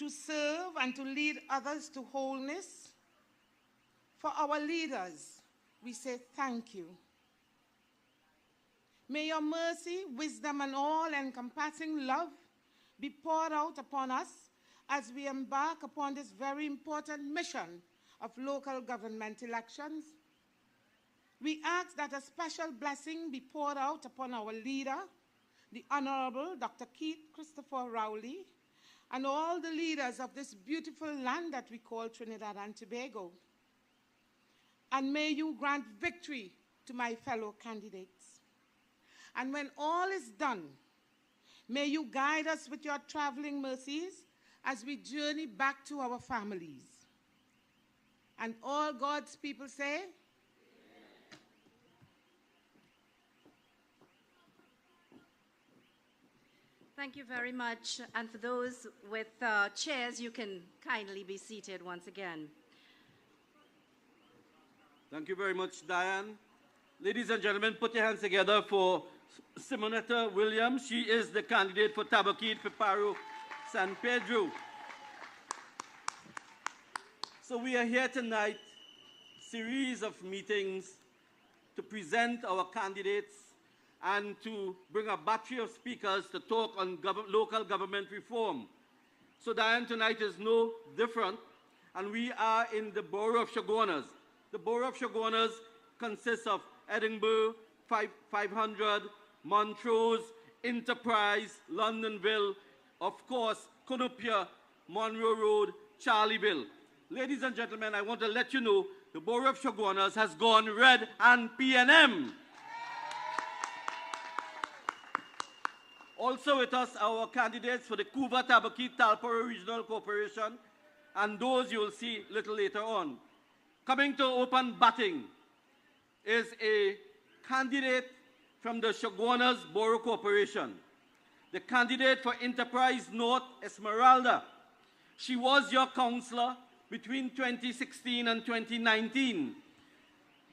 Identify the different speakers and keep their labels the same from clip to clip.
Speaker 1: to serve and to lead others to wholeness. For our leaders, we say thank you. May your mercy, wisdom, and all-encompassing love be poured out upon us as we embark upon this very important mission of local government elections. We ask that a special blessing be poured out upon our leader, the Honorable Dr. Keith Christopher Rowley, and all the leaders of this beautiful land that we call Trinidad and Tobago. And may you grant victory to my fellow candidates. And when all is done, may you guide us with your traveling mercies as we journey back to our families. And all God's people say, Amen.
Speaker 2: Thank you very much. And for those with chairs, you can kindly be seated once again.
Speaker 3: Thank you very much, Diane. Ladies and gentlemen, put your hands together for Simonetta Williams. She is the candidate for Tabaquite, Piparo, San Pedro. So we are here tonight, series of meetings to present our candidates and to bring a battery of speakers to talk on local government reform. So Diane, tonight is no different, and we are in the borough of Chaguanas. The borough of Chaguanas consists of Edinburgh, 500, Montrose, Enterprise, Londonville, of course, Cunupia, Monroe Road, Charlieville. Ladies and gentlemen, I want to let you know the borough of Chaguanas has gone red and PNM. Also with us, our candidates for the Cuba Tabaquite Talporo Regional Corporation, and those you will see a little later on. Coming to open batting is a candidate from the Chaguanas Borough Corporation. The candidate for Enterprise North, Esmeralda. She was your councillor between 2016 and 2019.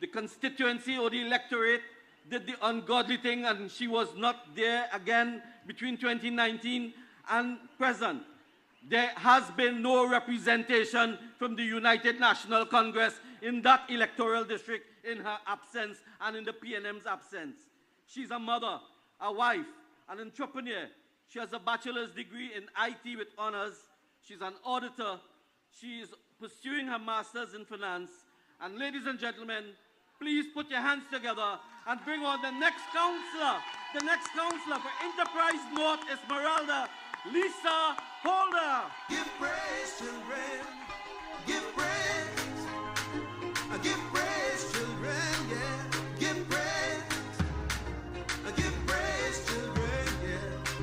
Speaker 3: The constituency or the electorate did the ungodly thing, and she was not there again between 2019 and present. There has been no representation from the United National Congress in that electoral district in her absence and in the PNM's absence. She's a mother, a wife, an entrepreneur. She has a bachelor's degree in IT with honors. She's an auditor. She is pursuing her master's in finance. And ladies and gentlemen, please put your hands together and bring on the next councillor for Enterprise North, Esmeralda, Lisa Holder.
Speaker 4: Give praise, children. Give praise. Give praise, children, yeah. Give praise. Give praise, children, yeah.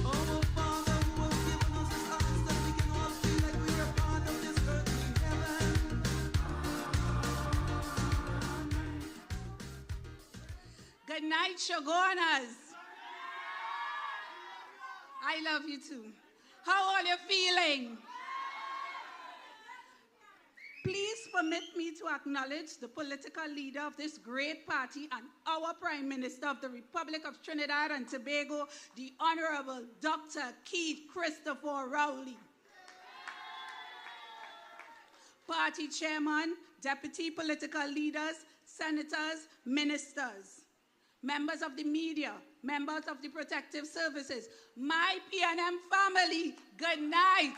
Speaker 4: Oh, Father, who has given us this eyes that we can all see like we are part of this earthly heaven.
Speaker 5: Good night, Chaguanas. I love you too. How are you feeling? Please permit me to acknowledge the political leader of this great party and our Prime Minister of the Republic of Trinidad and Tobago, the Honorable Dr. Keith Christopher Rowley. Party chairman, deputy political leaders, senators, ministers, members of the media, members of the protective services, my PNM family, good night.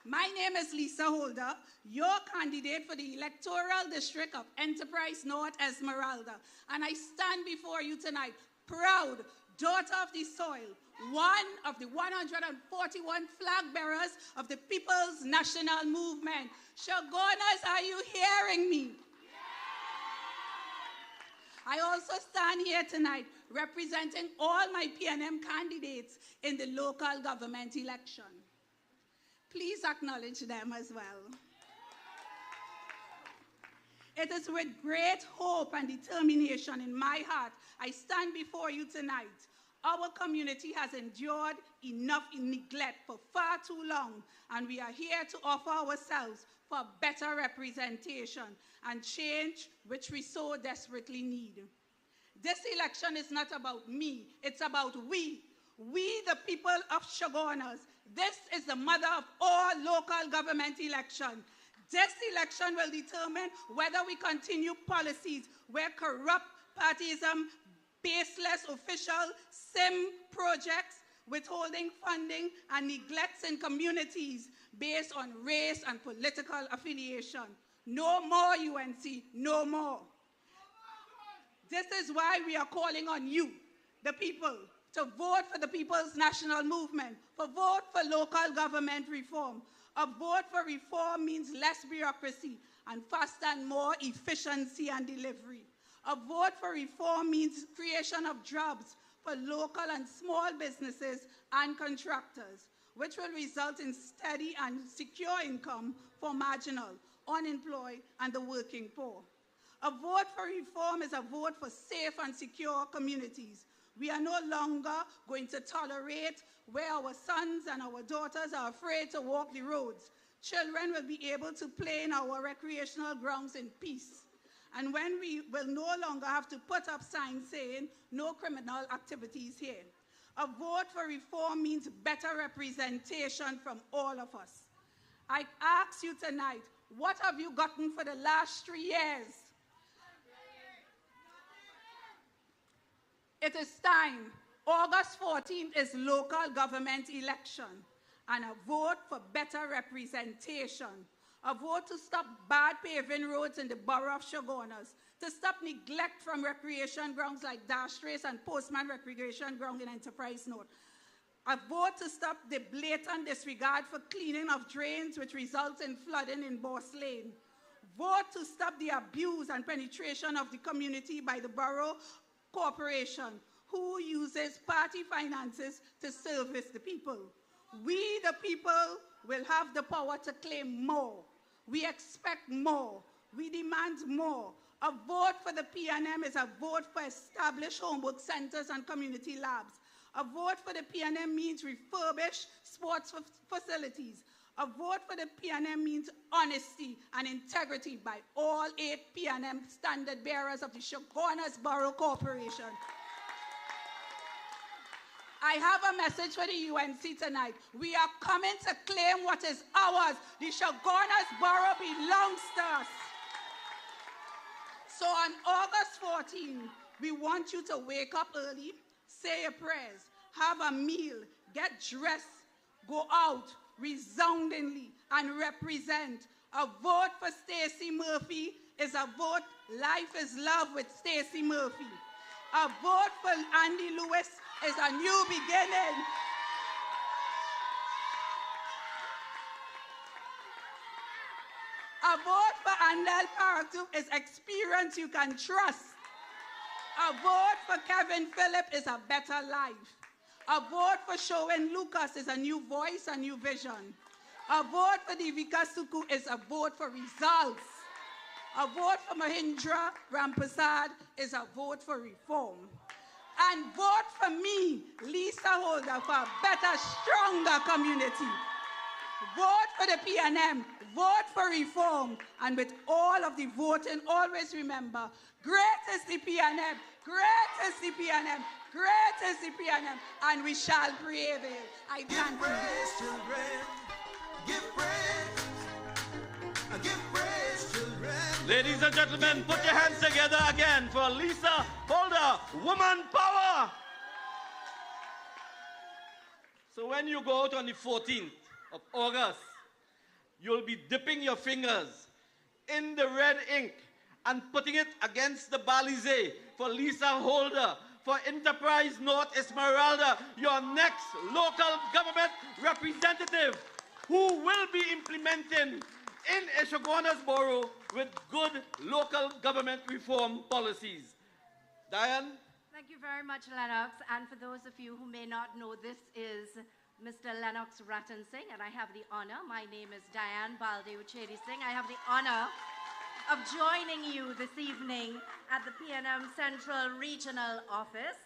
Speaker 5: My name is Lisa Holder, your candidate for the electoral district of Enterprise North, Esmeralda. And I stand before you tonight, proud daughter of the soil, one of the 141 flag bearers of the People's National Movement. Chaguanas, are you hearing me? I also stand here tonight representing all my PNM candidates in the local government election. Please acknowledge them as well. It is with great hope and determination in my heart I stand before you tonight. Our community has endured enough neglect for far too long, and we are here to offer ourselves for better representation and change which we so desperately need. This election is not about me, it's about we. We, the people of Chaguanas, this is the mother of all local government elections. This election will determine whether we continue policies where corrupt partyism, baseless official SIM projects, withholding funding, and neglects in communities based on race and political affiliation. No more, UNC, no more. This is why we are calling on you, the people, to vote for the People's National Movement, for vote for local government reform. A vote for reform means less bureaucracy and faster and more efficiency and delivery. A vote for reform means creation of jobs for local and small businesses and contractors, which will result in steady and secure income for marginal, unemployed, and the working poor. A vote for reform is a vote for safe and secure communities. We are no longer going to tolerate where our sons and our daughters are afraid to walk the roads. Children will be able to play in our recreational grounds in peace. And when we will no longer have to put up signs saying no criminal activities here. A vote for reform means better representation from all of us. I ask you tonight, what have you gotten for the last 3 years? It is time. August 14th is local government election, and a vote for better representation. A vote to stop bad paving roads in the borough of Chaguanas, to stop neglect from recreation grounds like Dash Race and Postman Recreation Ground in Enterprise North. A vote to stop the blatant disregard for cleaning of drains which results in flooding in Boss Lane. Vote to stop the abuse and penetration of the community by the borough corporation, who uses party finances to service the people. We, the people, will have the power to claim more. We expect more. We demand more. A vote for the PNM is a vote for established homework centers and community labs. A vote for the PNM means refurbished sports facilities. A vote for the PNM means honesty and integrity by all 8 PNM standard bearers of the Chaguanas Borough Corporation. I have a message for the UNC tonight. We are coming to claim what is ours. The Chaguanas Borough belongs to us. So on August 14, we want you to wake up early, say your prayers, have a meal, get dressed, go out resoundingly and represent. A vote for Stacey Murphy is a vote, life is love with Stacey Murphy. A vote for Andy Lewis is a new beginning. A vote for Andel Paratu is experience you can trust. A vote for Kevin Phillip is a better life. A vote for Showen Lucas is a new voice, a new vision. A vote for Divika Suku is a vote for results. A vote for Mahindra Rampasad is a vote for reform. And vote for me, Lisa Holder, for a better, stronger community. Vote for the PNM, vote for reform, and with all of the voting, always remember, great is the PNM, great is the PNM, great is the PNM, and we shall prevail. I thank you.
Speaker 4: Give praise, children. Give praise. Give praise, children.
Speaker 3: Ladies and gentlemen, put your hands together again for Lisa Holder, Woman Power. So when you go out on the 14th of August, you'll be dipping your fingers in the red ink and putting it against the balize for Lisa Holder, for Enterprise North Esmeralda, your next local government representative who will be implementing in a Chaguanas Borough with good local government reform policies. Diane?
Speaker 2: Thank you very much, Lennox. And for those of you who may not know, this is Mr. Lennox Ratan Singh, and I have the honor, my name is Diane Balde Uchedi Singh. I have the honor of joining you this evening at the PNM Central Regional Office,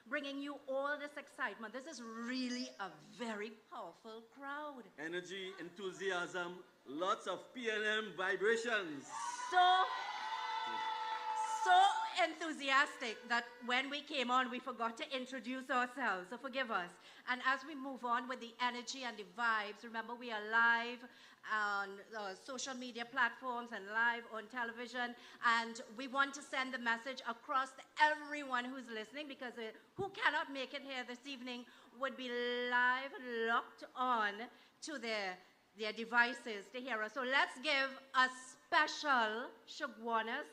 Speaker 2: bringing you all this excitement. This is really a very powerful crowd.
Speaker 3: Energy, enthusiasm, lots of PNM vibrations.
Speaker 2: So enthusiastic that when we came on, we forgot to introduce ourselves, so forgive us. And as we move on with the energy and the vibes, remember we are live on social media platforms and live on television, and we want to send the message across to everyone who's listening, because who cannot make it here this evening would be live, locked on to their devices to hear us. So let's give a special Chaguanas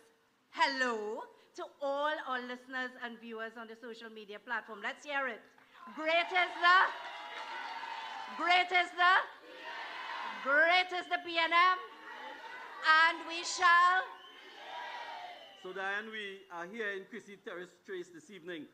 Speaker 2: hello to all our listeners and viewers on the social media platform. Let's hear it. Great is the PNM, and we shall.
Speaker 3: So Diane, we are here in Chrissy Terrace Trace this evening,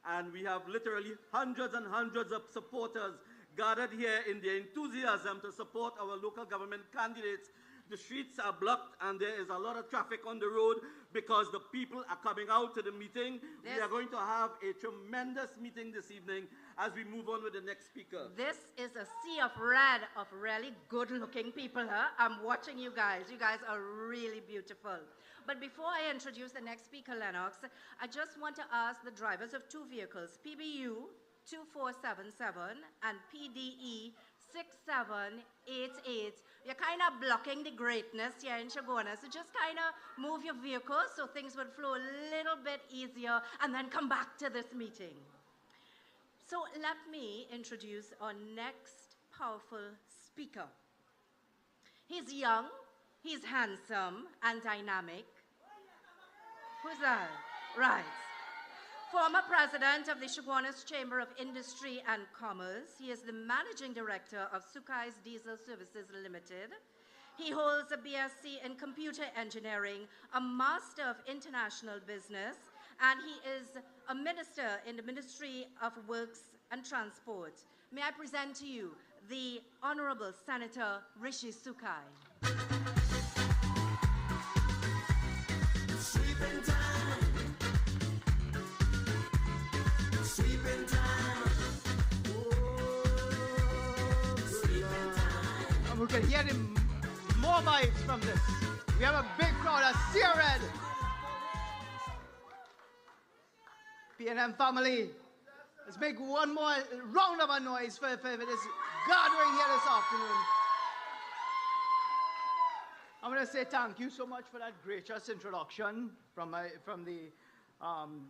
Speaker 3: and we have literally hundreds and hundreds of supporters gathered here in their enthusiasm to support our local government candidates. The streets are blocked and there is a lot of traffic on the road because the people are coming out to the meeting. We are going to have a tremendous meeting this evening as we move on with the next speaker.
Speaker 2: This is a sea of red of really good-looking people, huh? I'm watching you guys. You guys are really beautiful. But before I introduce the next speaker, Lennox, I just want to ask the drivers of two vehicles, PBU 2477 and PDE 6788. You're kind of blocking the greatness here in Chaguanas. So just kind of move your vehicles so things would flow a little bit easier, and then come back to this meeting. So let me introduce our next powerful speaker. He's young, he's handsome and dynamic. Who's that? Right. Former president of the Chaguanas Chamber of Industry and Commerce. He is the managing director of Sukai's Diesel Services Limited. He holds a BSc in computer engineering, a master of international business, and he is a minister in the Ministry of Works and Transport. May I present to you the Honorable Senator Rishi Sukai.
Speaker 4: Sweeping time. Sweeping time. Oh, sweeping time.
Speaker 6: And we can hear more vibes from this. We have a big crowd of Sea Red. PNM family, let's make one more round of a noise for this gathering here this afternoon. I'm going to say thank you so much for that gracious introduction from the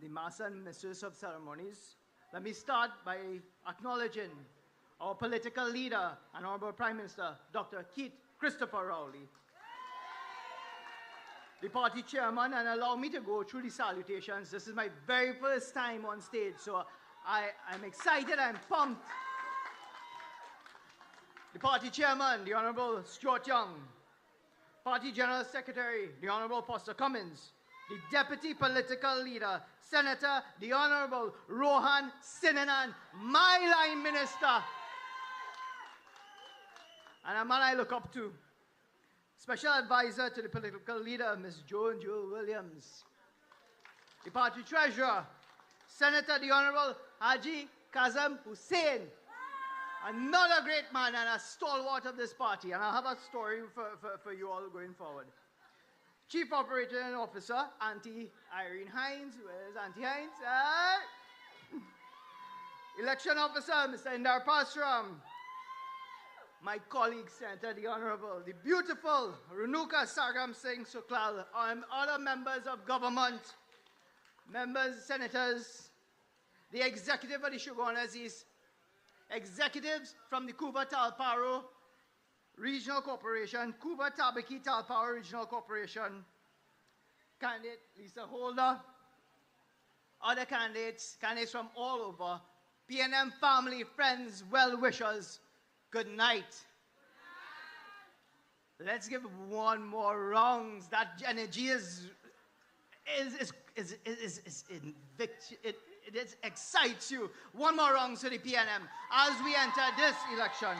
Speaker 6: Master and Mistress of Ceremonies. Let me start by acknowledging our political leader and Honorable Prime Minister, Dr. Keith Christopher Rowley, the party chairman, and allow me to go through the salutations. This is my very first time on stage, so I'm excited, I'm pumped. The party chairman, the Honorable Stuart Young, Party General Secretary, the Honorable Foster Cummins, the Deputy Political Leader, Senator, the Honorable Rohan Sinanan, my line minister, and a man I look up to, Special Advisor to the Political Leader, Ms. Joan Jewel Williams, the Party Treasurer, Senator, the Honorable Haji Kazem Hussain, another great man and a stalwart of this party, and I'll have a story for you all going forward. Chief Operating Officer, Auntie Irene Hines. Where's Auntie Hines? Election Officer, Mr. Indar Pasram. My colleague, Senator, the Honorable, the beautiful Renuka Sargam Singh Suklal, and other members of government, members, senators, the executive of the Chaguanas, executives from the Cuba Talparo Regional Corporation, Cuba Tabaki Talparo Regional Corporation, candidate Lisa Holder, other candidates from all over, PNM family, friends, well-wishers, good night. Let's give one more rounds. That energy it excites you. One more rounds to the PNM as we enter this election.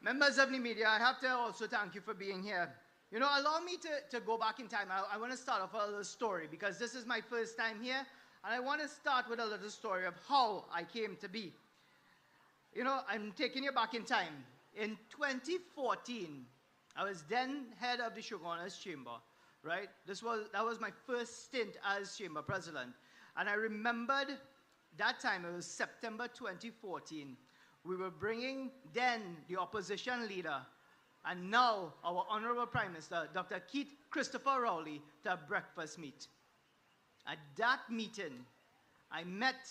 Speaker 6: Members of the media, I have to also thank you for being here. You know, allow me to go back in time. I want to start off with a little story because this is my first time here, and I want to start with a little story of how I came to be. You know, I'm taking you back in time. In 2014, I was then head of the Chaguanas Chamber. right? That was my first stint as chamber president. And I remembered that time, it was September 2014. We were bringing then the opposition leader and now our Honorable Prime Minister, Dr. Keith Christopher Rowley, to a breakfast meet. At that meeting, I met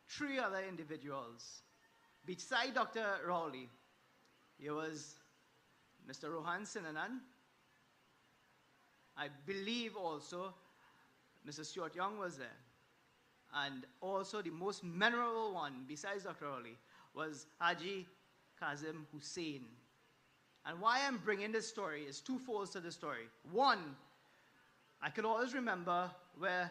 Speaker 6: 3 other individuals. Beside Dr. Rowley, there was Mr. Rohan Sinanan. I believe also Mr. Stuart Young was there. And also the most memorable one, besides Dr. Rowley, was Haji Kazim Hussein. And why I'm bringing this story is twofold to the story. One, I can always remember where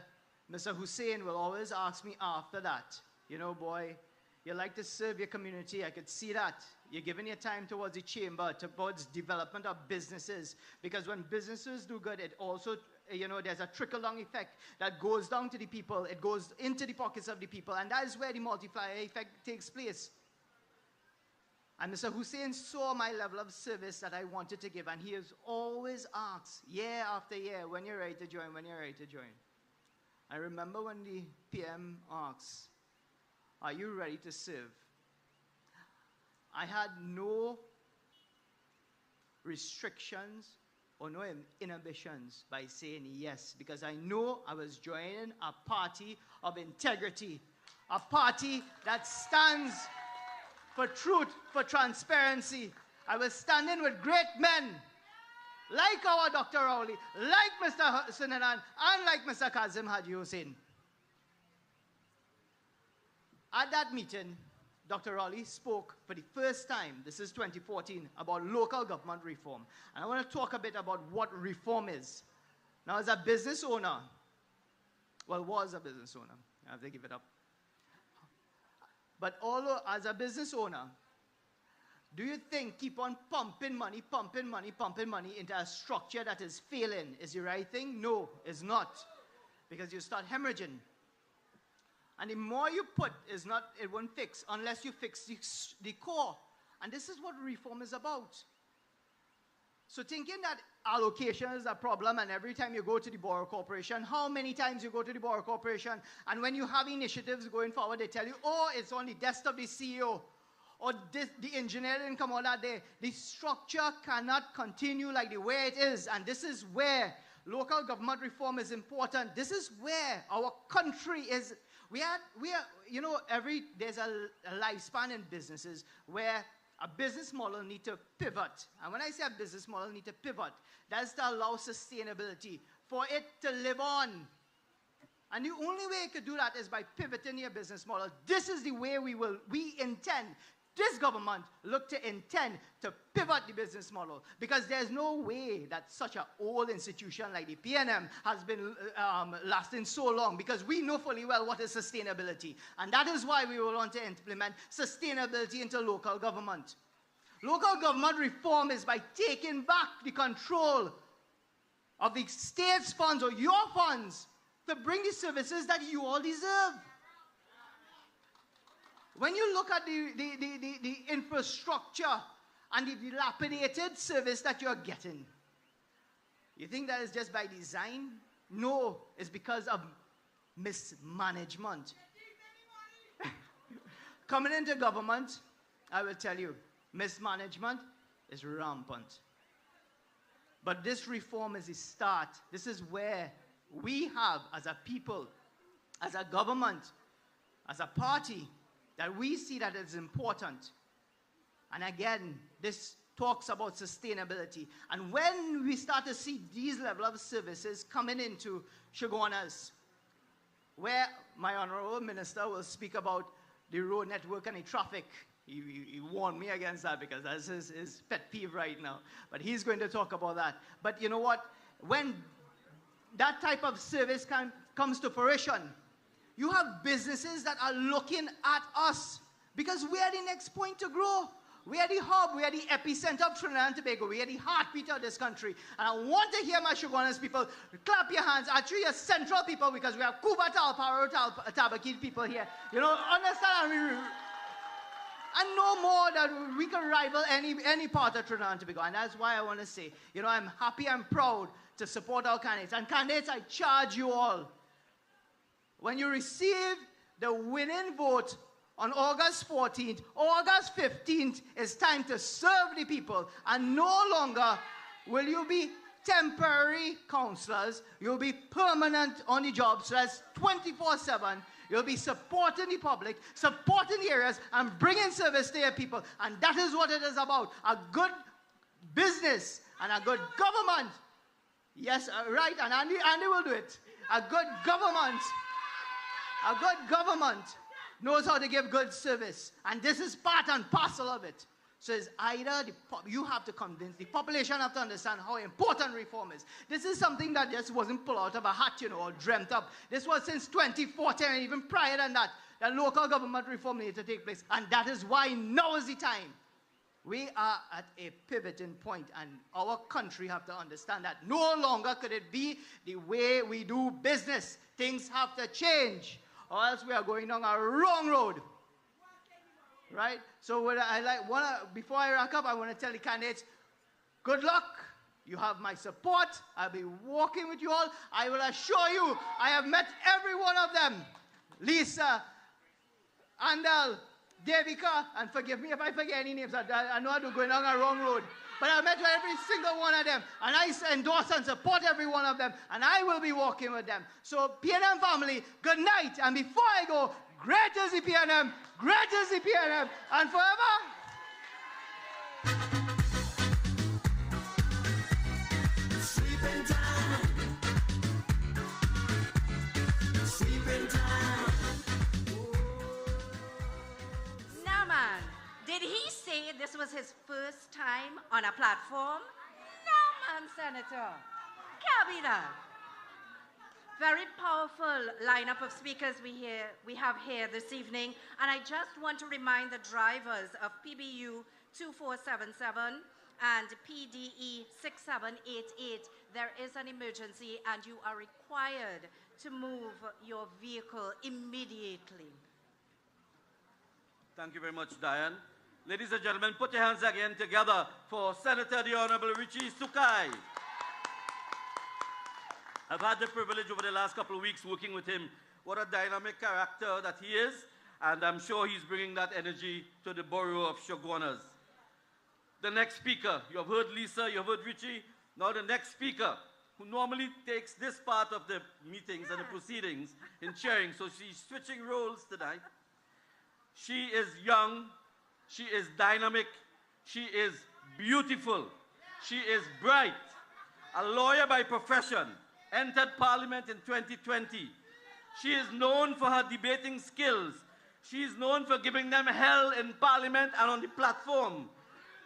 Speaker 6: Mr. Hussein will always ask me after that, you know, boy, you like to serve your community. I could see that. You're giving your time towards the chamber, towards development of businesses. Because when businesses do good, it also, you know, there's a trickle-down effect that goes down to the people. It goes into the pockets of the people. And that is where the multiplier effect takes place. And Mr. Hussein saw my level of service that I wanted to give. And he has always asked, year after year, when you're ready to join, when you're ready to join. I remember when the PM asked, are you ready to serve? I had no restrictions or no inhibitions by saying yes, because I know I was joining a party of integrity, a party that stands for truth, for transparency. I was standing with great men like our Dr. Rowley, like Mr. Sinanan, and like Mr. Kazim Haji Hussein. At that meeting, Dr. Rowley spoke for the first time, this is 2014, about local government reform. And I want to talk a bit about what reform is. Now, as a business owner, well, was a business owner, I have to give it up. But although, as a business owner, do you think keep on pumping money into a structure that is failing is the right thing? No, it's not. Because you start hemorrhaging. And the more you put, it won't fix unless you fix the core. And this is what reform is about. So thinking that allocation is a problem and every time you go to the Borough Corporation, how many times you go to the Borough Corporation and when you have initiatives going forward, they tell you, oh, it's on the desk of the CEO or the engineer didn't come all that day. The structure cannot continue like the way it is. And this is where local government reform is important. This is where our country is. We are, you know, there's a lifespan in businesses where a business model needs to pivot. And when I say a business model needs to pivot, that's to allow sustainability for it to live on. And the only way you could do that is by pivoting your business model. This is the way we intend. This government look to intend to pivot the business model, because there's no way that such an old institution like the PNM has been lasting so long, because we know fully well what is sustainability. And that is why we will want to implement sustainability into local government. Local government reform is by taking back the control of the state's funds or your funds to bring the services that you all deserve. When you look at the infrastructure and the dilapidated service that you're getting, you think that is just by design? No, it's because of mismanagement. Coming into government, I will tell you, mismanagement is rampant. But this reform is the start. This is where we have, as a people, as a government, as a party, that we see that it's important. And again, this talks about sustainability. And when we start to see these level of services coming into Chaguanas, where my Honorable Minister will speak about the road network and the traffic. He warned me against that because that's his pet peeve right now. But he's going to talk about that. But you know what? When that type of service comes to fruition, you have businesses that are looking at us because we are the next point to grow. We are the hub. We are the epicenter of Trinidad and Tobago. We are the heartbeat of this country. And I want to hear my Chaguanas people clap your hands. Actually, your central people, because we have Cuba, Talparo, Tabakil people here. You know, understand? And no more that we can rival any part of Trinidad and Tobago. And that's why I want to say, you know, I'm happy and proud to support our candidates. And candidates, I charge you all, when you receive the winning vote on August 14th, August 15th, it's time to serve the people. And no longer will you be temporary councillors, you'll be permanent on the job. So that's 24/7. You'll be supporting the public, supporting the areas, and bringing service to your people. And that is what it is about. A good business and a good government. Yes, right, and Andy will do it. A good government knows how to give good service. And this is part and parcel of it. So it's either you have to convince the population, have to understand how important reform is. This is something that just wasn't pulled out of a hat, or dreamt up. This was since 2014, and even prior than that local government reform needed to take place. And that is why now is the time. We are at a pivoting point, and our country have to understand that no longer could it be the way we do business. Things have to change, or else we are going down a wrong road. Right? So before I wrap up, I want to tell the candidates, good luck. You have my support. I'll be walking with you all. I will assure you, I have met every one of them. Lisa, Andal, Devika, and forgive me if I forget any names. I know I'm going down a wrong road. But I met every single one of them. And I endorse and support every one of them. And I will be walking with them. So PNM family, good night. And before I go, great is the PNM, great is the PNM, and forever.
Speaker 4: Sleeping time. Sleeping time.
Speaker 2: Now, man, did he say this was his first time on a platform? No, man, Senator. Can't be that. Very powerful lineup of speakers we have here this evening. And I just want to remind the drivers of PBU 2477 and PDE 6788, there is an emergency and you are required to move your vehicle immediately.
Speaker 3: Thank you very much, Diane. Ladies and gentlemen, put your hands again together for Senator the Honorable Richie Sukai. I've had the privilege over the last couple of weeks working with him. What a dynamic character that he is, and I'm sure he's bringing that energy to the borough of Chaguanas. The next speaker, you have heard Lisa, you have heard Richie. Now the next speaker, who normally takes this part of the meetings and the proceedings in chairing, so she's switching roles tonight. She is young, she is dynamic, she is beautiful, she is bright, a lawyer by profession, entered Parliament in 2020. She is known for her debating skills. She is known for giving them hell in Parliament and on the platform.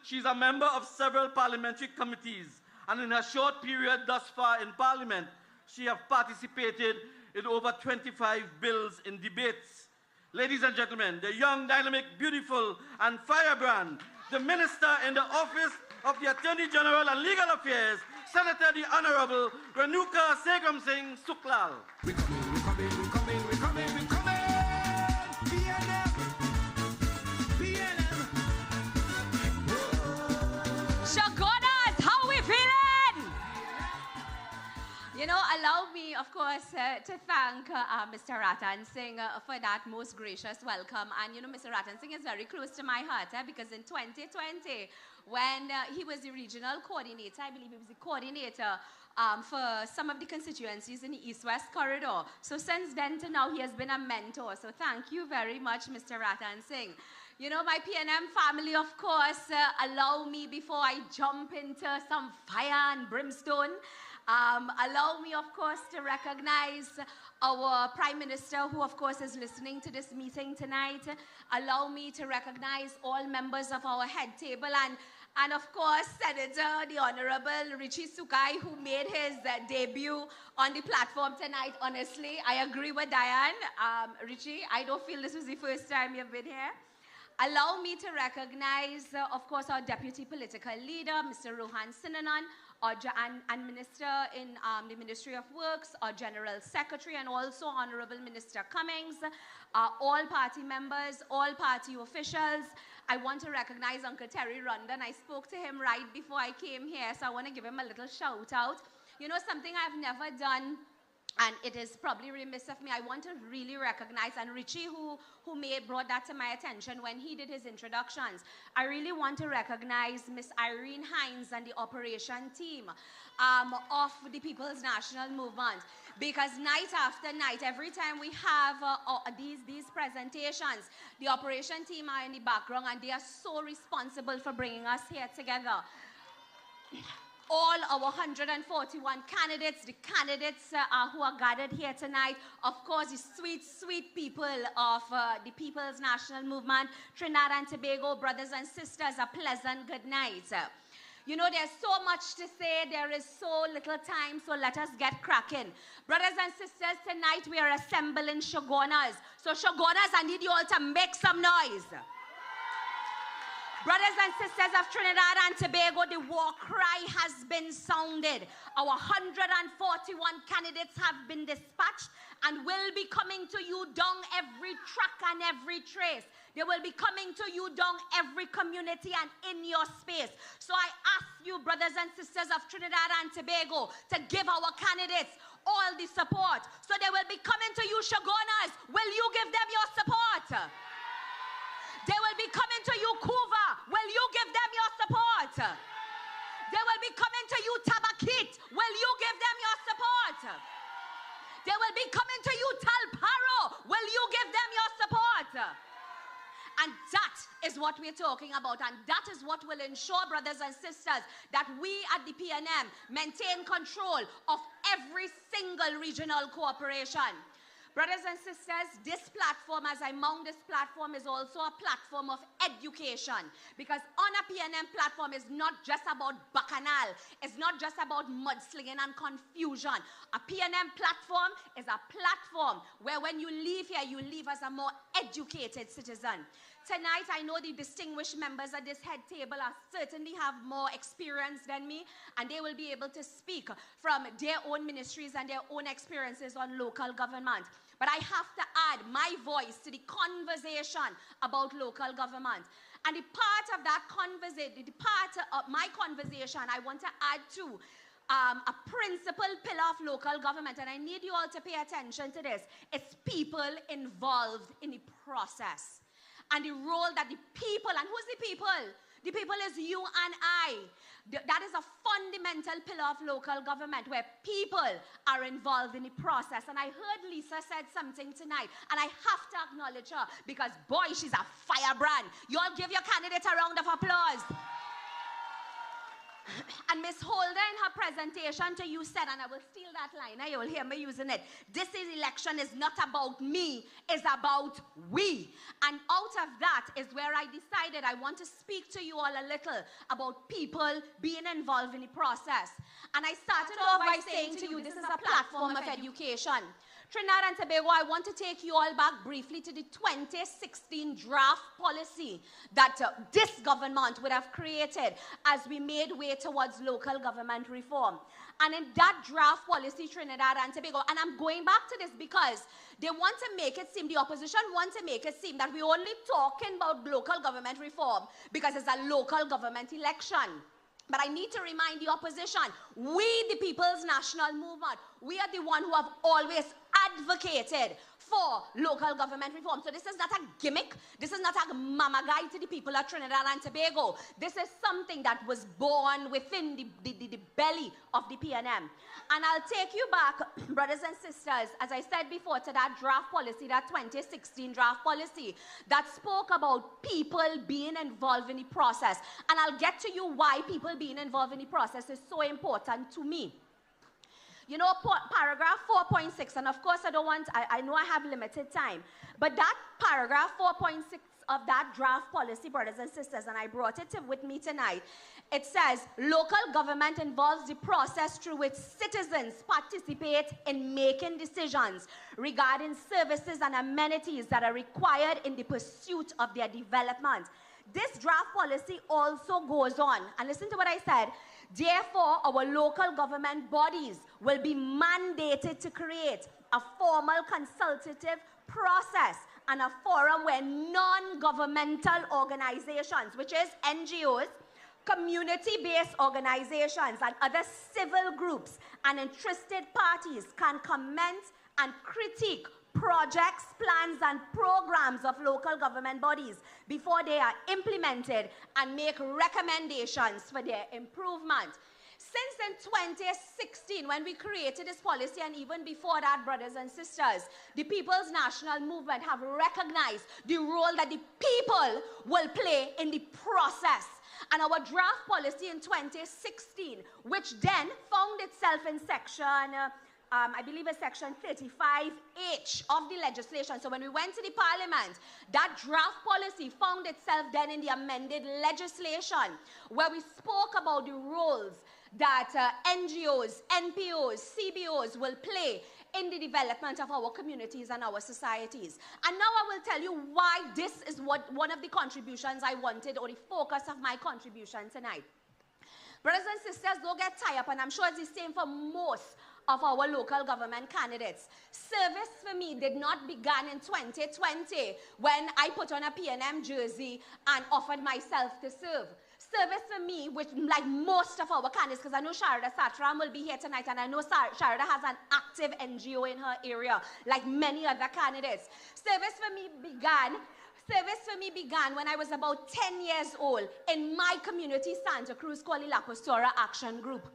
Speaker 3: She's a member of several parliamentary committees, and in her short period thus far in Parliament, she has participated in over 25 bills in debates. Ladies and gentlemen, the young, dynamic, beautiful, and firebrand, the Minister in the Office of the Attorney General and Legal Affairs, Senator the Honorable Renuka Segram Singh Suklal.
Speaker 4: We coming, we coming, we coming, we coming, we coming. PNM, PNM.
Speaker 7: Chaguanas, how we feeling? Allow me, of course, to thank Mr. Ratan Singh for that most gracious welcome. And, Mr. Ratan Singh is very close to my heart because in 2020, when he was the regional coordinator, I believe he was the coordinator for some of the constituencies in the East-West corridor. So since then to now, he has been a mentor. So thank you very much, Mr. Ratan Singh. My PNM family, of course, allow me before I jump into some fire and brimstone, allow me, of course, to recognize our Prime Minister, who, of course, is listening to this meeting tonight. Allow me to recognize all members of our head table and of course, Senator, the Honorable Richie Sukai, who made his debut on the platform tonight. Honestly, I agree with Diane. Richie, I don't feel this was the first time you've been here. Allow me to recognize, of course, our Deputy Political Leader, Mr. Rohan Sinanan, and Minister in the Ministry of Works, our General Secretary, and also Honorable Minister Cummings, all party members, all party officials. I want to recognize Uncle Terry Rondon. I spoke to him right before I came here, so I want to give him a little shout out. you know, something I've never done, and it is probably remiss of me. I want to really recognize, and Richie, who brought that to my attention when he did his introductions. I really want to recognize Miss Irene Hines and the operation team of the People's National Movement. Because night after night, every time we have these presentations, the operation team are in the background, and they are so responsible for bringing us here together. All our 141 candidates, the candidates who are gathered here tonight, of course, the sweet, sweet people of the People's National Movement, Trinidad and Tobago, brothers and sisters, a pleasant good night. You know, there's so much to say, there is so little time, so let us get cracking. Brothers and sisters, tonight we are assembling Chaguanas. So Chaguanas, I need you all to make some noise. Brothers and sisters of Trinidad and Tobago, the war cry has been sounded. Our 141 candidates have been dispatched and will be coming to you down every track and every trace. They will be coming to you down every community and in your space. So I ask you, brothers and sisters of Trinidad and Tobago, to give our candidates all the support. So they will be coming to you, Chaguanas. Will you give them your support? They will be coming to you, Kuva. Will you give them your support? They will be coming to you, Tabakit. Will you give them your support? They will be coming to you, Talparo. Will you give them your support? And that is what we're talking about. And that is what will ensure, brothers and sisters, that we at the PNM maintain control of every single regional corporation. Brothers and sisters, this platform, as I mount this platform, is also a platform of education. Because on a PNM platform is not just about bacchanal. It's not just about mudslinging and confusion. A PNM platform is a platform where when you leave here, you leave as a more educated citizen. Tonight, I know the distinguished members at this head table certainly have more experience than me, and they will be able to speak from their own ministries and their own experiences on local government. But I have to add my voice to the conversation about local government. And the part of that conversation, the part of my conversation, I want to add to a principal pillar of local government, and I need you all to pay attention to this. It's people involved in the process. And the role that the people, and who's the people? The people is you and I. That is a fundamental pillar of local government where people are involved in the process. And I heard Lisa said something tonight, and I have to acknowledge her because, boy, she's a firebrand. You all give your candidate a round of applause. And Ms. Holder in her presentation to you said, and I will steal that line, you will hear me using it, this election is not about me, it's about we. And out of that is where I decided I want to speak to you all a little about people being involved in the process. And I started off by saying to you, this is a platform of education. Trinidad and Tobago, I want to take you all back briefly to the 2016 draft policy that this government would have created as we made way towards local government reform. And in that draft policy, Trinidad and Tobago, and I'm going back to this because they want to make it seem, the opposition want to make it seem that we're only talking about local government reform because it's a local government election. But I need to remind the opposition, we, the People's National Movement, we are the one who have always advocated for local government reform. So this is not a gimmick. This is not a mama guide to the people of Trinidad and Tobago. This is something that was born within the belly of the PNM. And I'll take you back, brothers and sisters, as I said before, to that draft policy, that 2016 draft policy that spoke about people being involved in the process. And I'll get to you why people being involved in the process is so important to me. You know, paragraph 4.6, and of course I know I have limited time, but that paragraph 4.6 of that draft policy, brothers and sisters, and I brought it with me tonight, it says, local government involves the process through which citizens participate in making decisions regarding services and amenities that are required in the pursuit of their development. This draft policy also goes on, and listen to what I said, therefore, our local government bodies will be mandated to create a formal consultative process and a forum where non-governmental organizations, which is NGOs, community-based organizations and other civil groups and interested parties can comment and critique projects, plans, and programs of local government bodies before they are implemented and make recommendations for their improvement. Since in 2016, when we created this policy, and even before that, brothers and sisters, the People's National Movement have recognized the role that the people will play in the process. And our draft policy in 2016, which then found itself in section, I believe it's section 35H of the legislation. So when we went to the parliament, that draft policy found itself then in the amended legislation, where we spoke about the roles that NGOs, NPOs, CBOs will play in the development of our communities and our societies. And now I will tell you why this is one of the contributions I wanted, or the focus of my contribution tonight. Brothers and sisters, don't get tied up, and I'm sure it's the same for most of our local government candidates. Service for me did not begin in 2020 when I put on a PNM jersey and offered myself to serve. Service for me, which like most of our candidates, because I know Sharada Satram will be here tonight, and I know Sharada has an active NGO in her area, like many other candidates. Service for me began when I was about 10 years old in my community, Santa Cruz, called the La Pastora Action Group.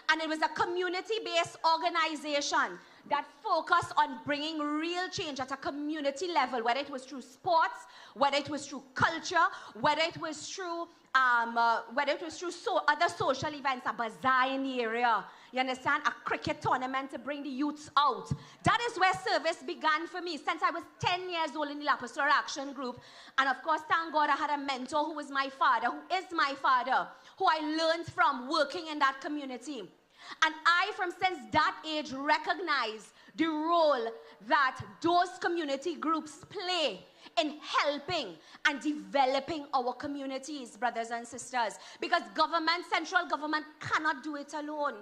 Speaker 7: And it was a community-based organization that focused on bringing real change at a community level, whether it was through sports, whether it was through culture, whether it was through other social events, a bazaar in the area, you understand, a cricket tournament to bring the youths out. That is where service began for me since I was 10 years old in the La Pastora Action Group. And of course, thank God I had a mentor who was my father, who is my father, who I learned from working in that community. And I, since that age, recognize the role that those community groups play in helping and developing our communities, brothers and sisters. Because government, central government, cannot do it alone.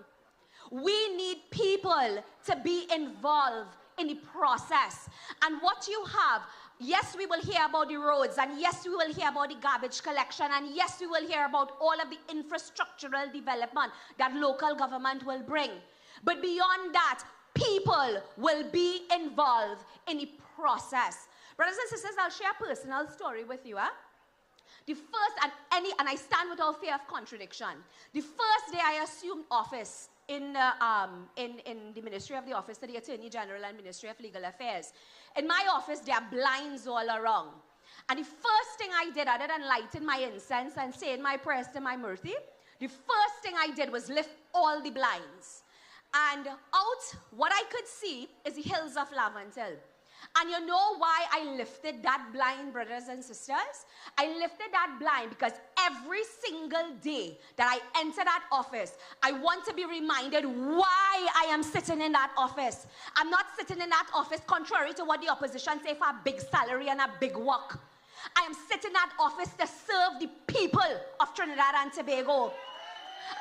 Speaker 7: We need people to be involved in the process. And what you have, yes, we will hear about the roads, and yes, we will hear about the garbage collection, and yes, we will hear about all of the infrastructural development that local government will bring. But beyond that, people will be involved in the process. Brothers and sisters, I'll share a personal story with you. The first, and I stand without fear of contradiction, the first day I assumed office in the Ministry of the Office of the Attorney General and Ministry of Legal Affairs. In my office, there are blinds all around. And the first thing I did, other than lighting my incense and saying my prayers to my Murthy, the first thing I did was lift all the blinds. And out, what I could see is the hills of Laventille. And you know why I lifted that blind, brothers and sisters? I lifted that blind because every single day that I enter that office, I want to be reminded why I am sitting in that office. I'm not sitting in that office contrary to what the opposition say for a big salary and a big work. I am sitting in that office to serve the people of Trinidad and Tobago.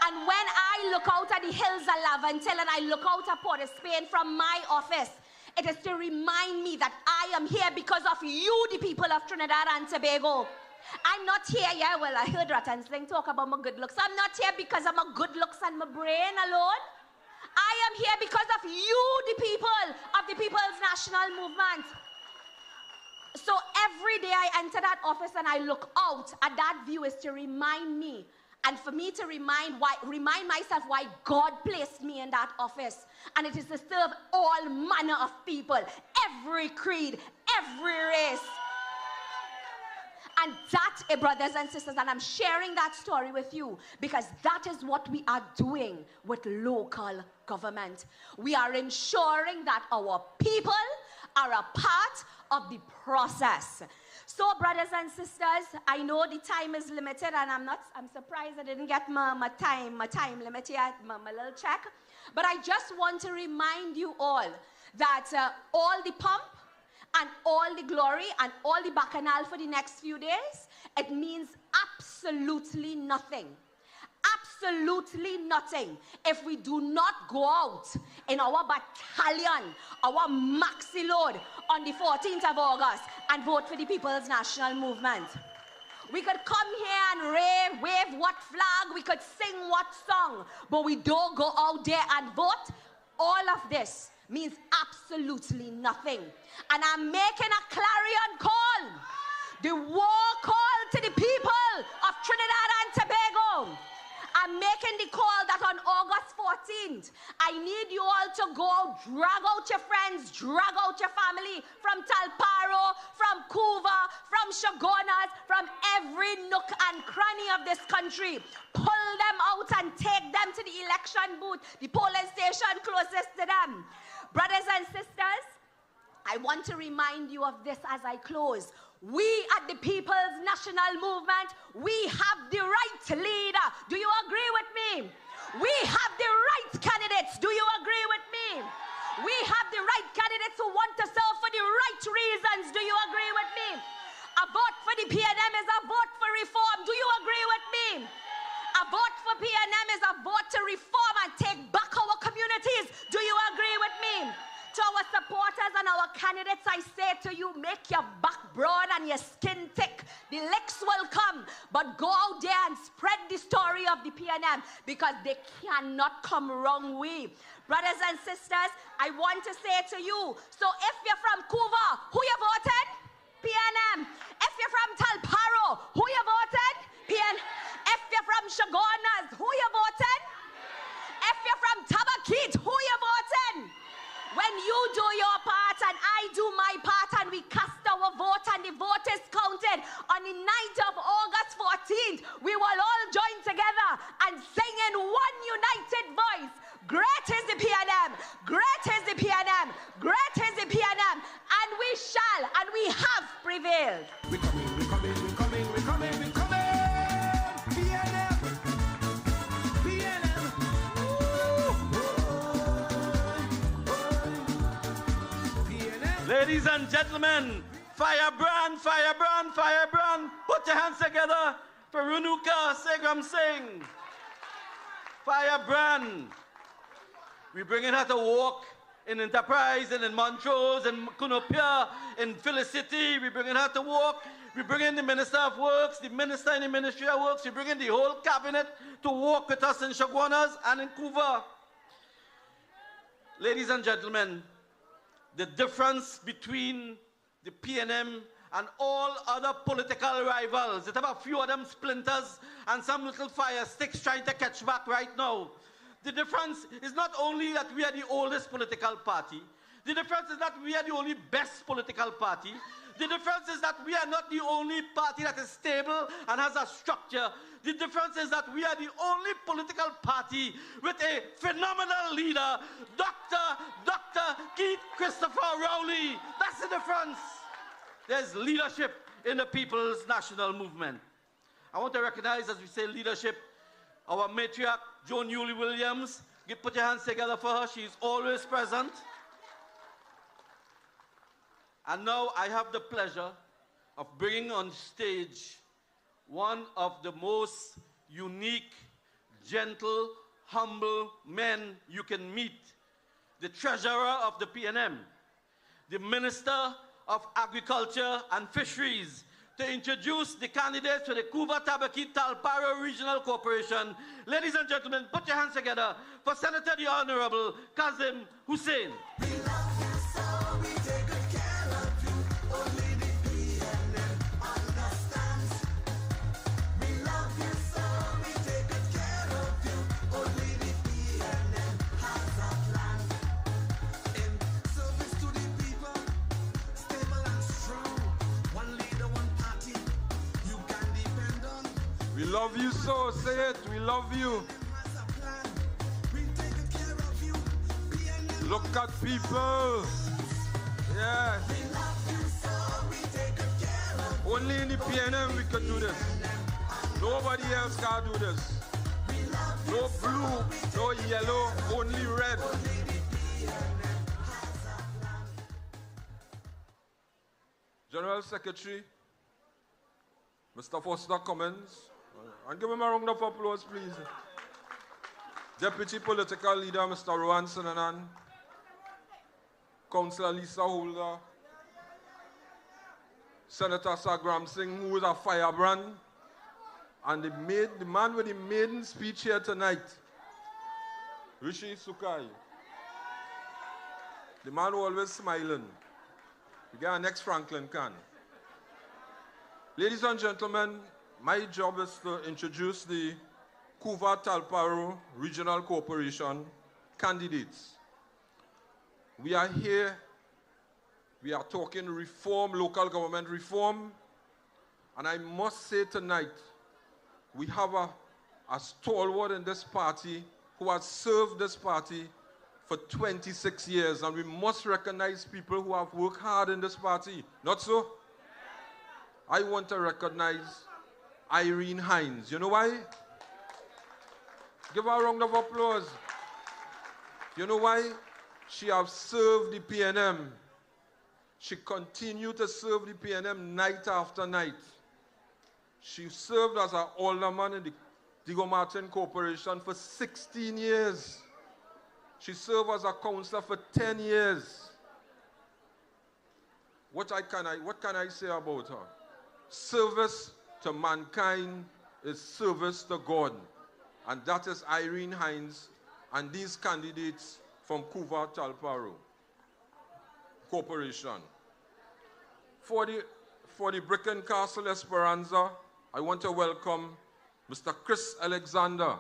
Speaker 7: And when I look out at the hills of Laventille and I look out at Port of Spain from my office, it is to remind me that I am here because of you, the people of Trinidad and Tobago. I'm not here, well, I heard Ratan Sling talk about my good looks. I'm not here because of my good looks and my brain alone. I am here because of you, the people of the People's National Movement. So every day I enter that office and I look out at that view is to remind me, and for me to remind myself why God placed me in that office. And it is to serve all manner of people, every creed, every race. And that, brothers and sisters, and I'm sharing that story with you because that is what we are doing with local government. We are ensuring that our people are a part of the process. So, brothers and sisters, I know the time is limited, and I'm surprised I didn't get my time limit yet, my little check. But I just want to remind you all that all the pomp and all the glory and all the bacchanal for the next few days, it means absolutely nothing. Absolutely nothing if we do not go out in our battalion, our maxi load on the 14th of August and vote for the People's National Movement. We could come here and rave, wave what flag, we could sing what song, but we don't go out there and vote. All of this means absolutely nothing. And I'm making a clarion call. The war call to the people of Trinidad and Tobago. I'm making the call that on August 14th, I need you all to go drag out your friends, drag out your family from Talparo, from Cuba, from Chaguanas, from every nook and cranny of this country. Pull them out and take them to the election booth, the polling station closest to them. Brothers and sisters, I want to remind you of this as I close. We at the People's National Movement, we have the right leader. Do you agree with me? We have the right candidates. Do you agree with me? We have the right candidates who want to serve for the right reasons. Do you agree with me? A vote for the PNM is a vote for reform. Do you agree with me? A vote for PNM is a vote to reform and take back our communities. Do you agree with me? To our supporters and our candidates, I say to you, make your back broad and your skin thick. The licks will come, but go out there and spread the story of the PNM because they cannot come wrong way. Brothers and sisters, I want to say to you, so if you're from Cuba, who you voted? PNM. If you're from Talparo, who you voted? PNM. If you're from Chaguanas, who you voted? If you're from Tabakit, who you voted? When you do your part and I do my part and we cast our vote and the vote is counted on the night of August 14th, we will all join together and sing in one united voice. Great is the PNM, great is the PNM, great is the PNM, and we shall and we have prevailed.
Speaker 4: We're coming, we're coming, we're coming, we're coming, we're coming. PNM, PNM.
Speaker 3: Ladies and gentlemen, firebrand, firebrand, firebrand. Put your hands together for Renuka Sagram Singh. Firebrand. We're bringing her to walk in Enterprise and in Montrose and Cunopia, in Felicity. We're bringing her to walk. We're bringing the Minister of Works, the Minister in the Ministry of Works. We're bringing the whole cabinet to walk with us in Chaguanas and in Cuba. Ladies and gentlemen, the difference between the PNM and all other political rivals, it's about a few of them splinters and some little fire sticks trying to catch back right now. The difference is not only that we are the oldest political party, the difference is that we are the only best political party. The difference is that we are not the only party that is stable and has a structure. The difference is that we are the only political party with a phenomenal leader, Dr. Keith Christopher Rowley. That's the difference. There's leadership in the People's National Movement. I want to recognize, as we say leadership, our matriarch, Joan Yulee Williams. Put your hands together for her. She's always present. And now I have the pleasure of bringing on stage one of the most unique, gentle, humble men you can meet, the treasurer of the PNM, the Minister of Agriculture and Fisheries, to introduce the candidates for the Cuba Tabaqui Talparo Regional Corporation. Ladies and gentlemen, put your hands together for Senator the Honorable Kazim Hussein.
Speaker 8: We love you so, say it, we love you. Look at people. Yes. Only in the PNM we can do this. Nobody else can do this. No blue, no yellow, only red. General Secretary, Mr. Foster Cummins, and give him a round of applause, please. Deputy Political Leader, Mr. Rowan Sinanan, Councillor Lisa Holder, Senator Sagram Singh, who is a firebrand, and the man with the maiden speech here tonight, Rishi Sukai. The man who always smiling. We get our next Franklin Khan. Ladies and gentlemen, my job is to introduce the Couva Talparo Regional Corporation candidates. We are here, we are talking reform, local government reform, and I must say tonight, we have a stalwart in this party who has served this party for 26 years, and we must recognize people who have worked hard in this party. Not so? I want to recognize Irene Hines. You know why? Give her a round of applause. You know why? She has served the PNM. She continued to serve the PNM night after night. She served as an alderman in the Diego Martin Corporation for 16 years. She served as a councillor for 10 years. What can I say about her? Service to mankind is service to God. And that is Irene Hines and these candidates from Couva Talparo Corporation. For the Bricken Castle Esperanza, I want to welcome Mr. Chris Alexander.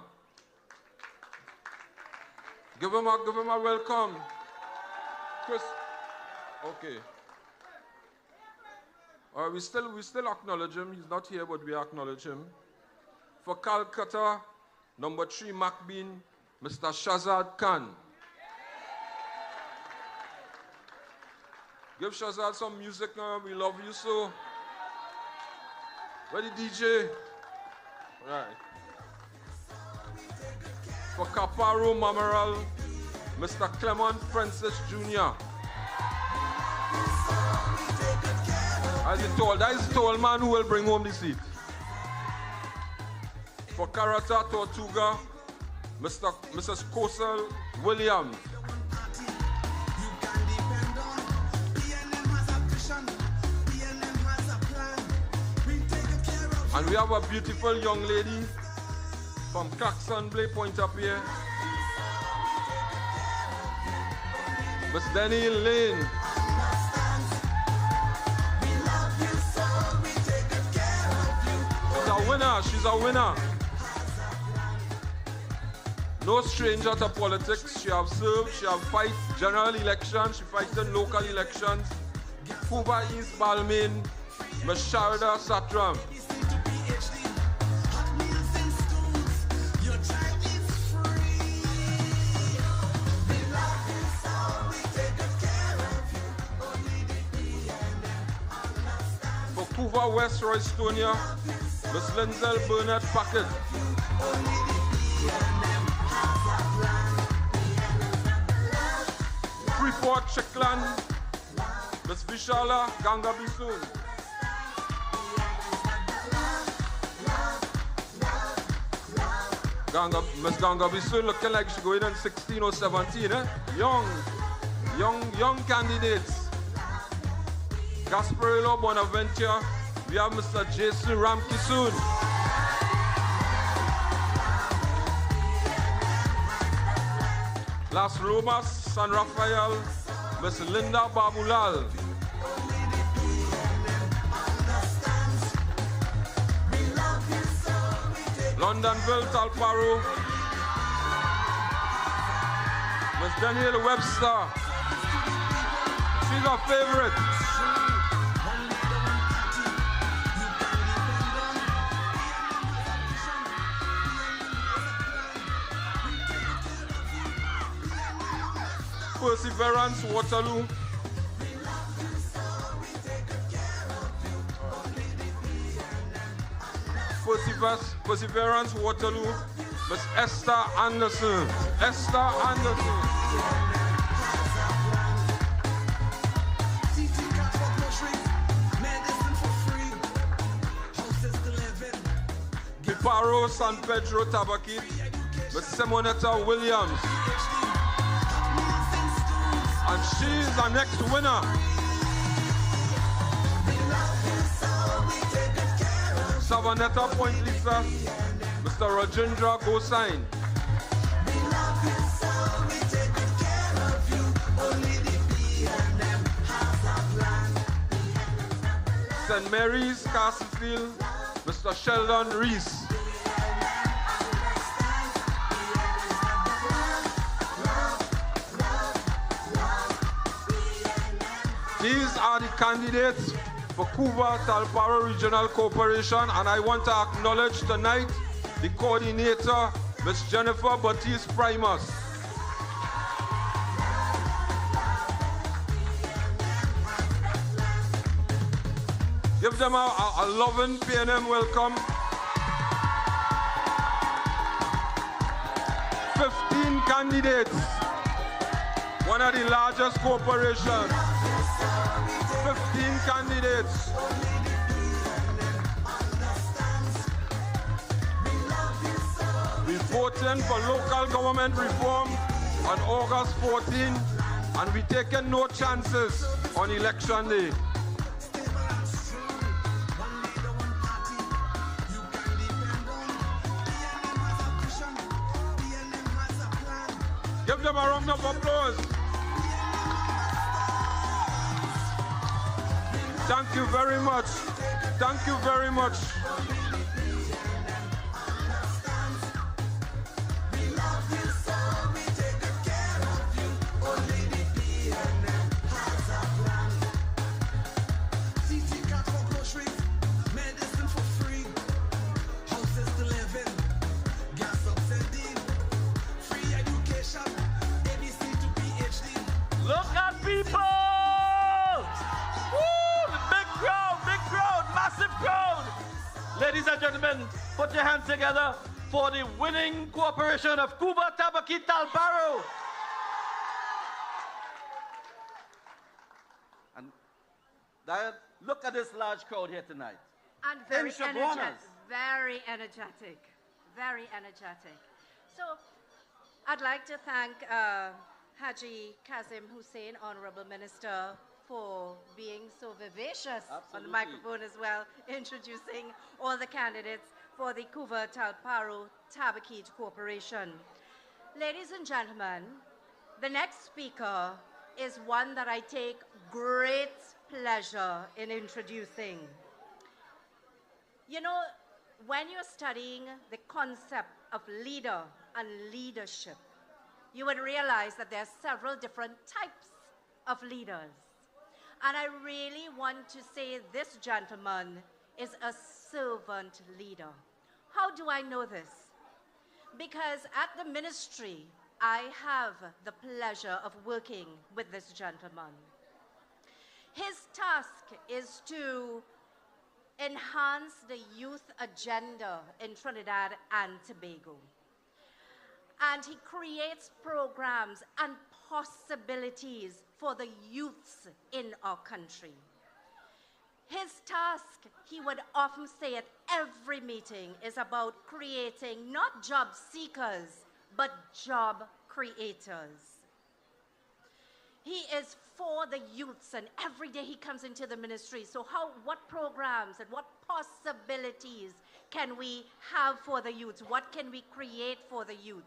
Speaker 8: Give him a welcome. Chris, okay. We still acknowledge him. He's not here, but we acknowledge him. For Calcutta, number 3 Macbean, Mr. Shazad Khan. Give Shazad some music now. We love you so. Ready, DJ? Right. For Caparo Mamoral, Mr. Clement Francis Jr. That is the tall man who will bring home the seat. For Karata Tortuga, Mrs. Kosel Williams. And we have a beautiful young lady from Claxon Blay Point up here. Miss Denny Lane. She's a winner. No stranger to politics. She have served, she have fight general elections, she fights in local elections. Couva East Balmain, Miss Sharda Satram. For Couva West Roystonia, Miss Lindsay Burnett Packard. Freeport Chikland, Miss Vishala Ganga Bisoon. Miss Ganga Bisoon looking like she's going on 16 or 17, eh? Young candidates. Gasparillo Bonaventure. We have Mr. Jason Ramkisoon. Las Lomas, San Rafael, Miss Linda Babulal. Londonville, Talparo, Miss Danielle Webster. She's our favorite. Perseverance, Waterloo. Perseverance, Waterloo. Miss Esther Anderson. Esther Anderson. Piparo, San Pedro, Tabaqui. Miss Simonetta Williams. And she's our next winner. Savanetta Point Lisa, Mr. Rajendra Gosain. St. Mary's, Castlefield, Mr. Sheldon Reese. These are the candidates for Cuba Talparo Regional Corporation, and I want to acknowledge tonight the coordinator, Ms. Jennifer Batiste Primus. Give them a loving PNM welcome. 15 candidates, one of the largest corporations. 15 candidates. We're voting for local government reform on August 14, and we're taking no chances on election day. Give them a round of applause. Thank you very much. Thank you very much.
Speaker 3: Look at people! Crowd. Ladies and gentlemen, put your hands together for the winning corporation of Cuba Tabaqui Talparo. And Diane, look at this large crowd here tonight.
Speaker 2: And very
Speaker 3: In Chaguanas.
Speaker 2: very energetic, very energetic. So I'd like to thank Haji Kazim Hussein, Honorable Minister, for being so vivacious on the microphone as well, introducing all the candidates for the Cuba Talparo Tabaqui Corporation. Ladies and gentlemen, the next speaker is one that I take great pleasure in introducing. You know, when you're studying the concept of leader and leadership, you would realize that there are several different types of leaders. And I really want to say this gentleman is a servant leader. How do I know this? Because at the ministry, I have the pleasure of working with this gentleman. His task is to enhance the youth agenda in Trinidad and Tobago. And he creates programs and possibilities for the youths in our country. His task, he would often say at every meeting, is about creating not job seekers, but job creators. He is for the youths, and every day he comes into the ministry. So what programs and what possibilities can we have for the youths? What can we create for the youths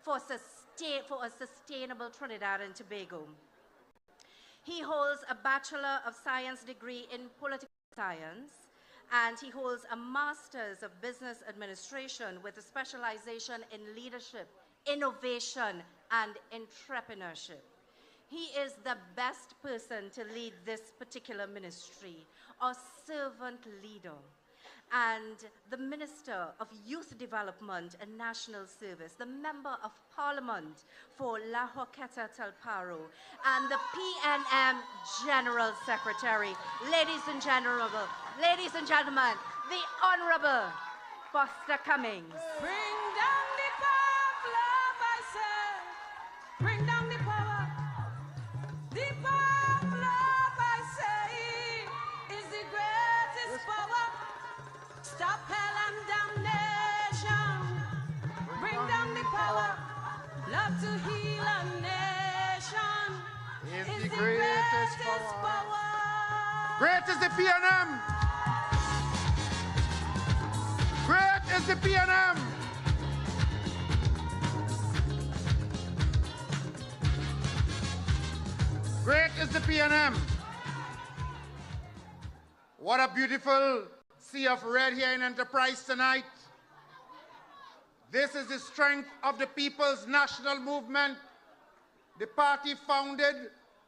Speaker 2: for a sustainable Trinidad and Tobago? He holds a Bachelor of Science degree in Political Science, and he holds a Master's of Business Administration with a specialization in leadership, innovation, and entrepreneurship. He is the best person to lead this particular ministry, a servant leader, and the Minister of Youth Development and National Service, the Member of Parliament for La Joqueta Talparo, and the PNM General Secretary. Ladies and gentlemen, the Honorable Foster Cummings.
Speaker 5: Bring down the power of love, I say. Bring down the power. The power of love, I say, is the greatest power. Stop hell and damnation. Bring down the power. Love to heal a nation is the greatest power.
Speaker 6: Great is the PNM.
Speaker 9: is the PNM? Great is the PNM. What a beautiful sea of red here in Enterprise tonight. This is the strength of the People's National Movement, the party founded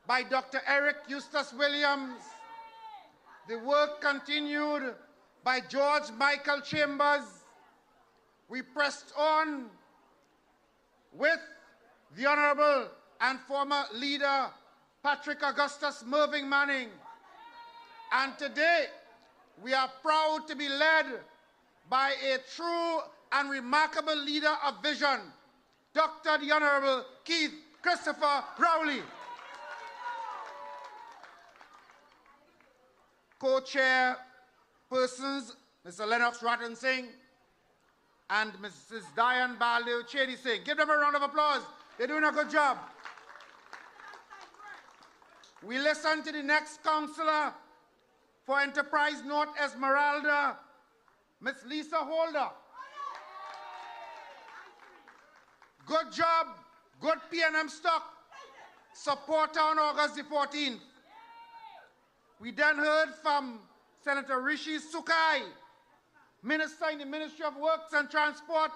Speaker 9: by Dr. Eric Eustace Williams. The work continued by George Michael Chambers. We pressed on with the Honorable and former leader Patrick Augustus Mervyn Manning. And today, we are proud to be led by a true and remarkable leader of vision, Dr. the Honorable Keith Christopher Rowley. Co-chair persons, Mr. Lennox Rattan Singh and Mrs. Diane Baldev Chedi Singh. Give them a round of applause. They're doing a good job. We listen to the next councillor for Enterprise North Esmeralda, Ms. Lisa Holder. Good job, good PNM stock. Support her on August the 14th. We then heard from Senator Rishi Sukai, Minister in the Ministry of Works and Transport,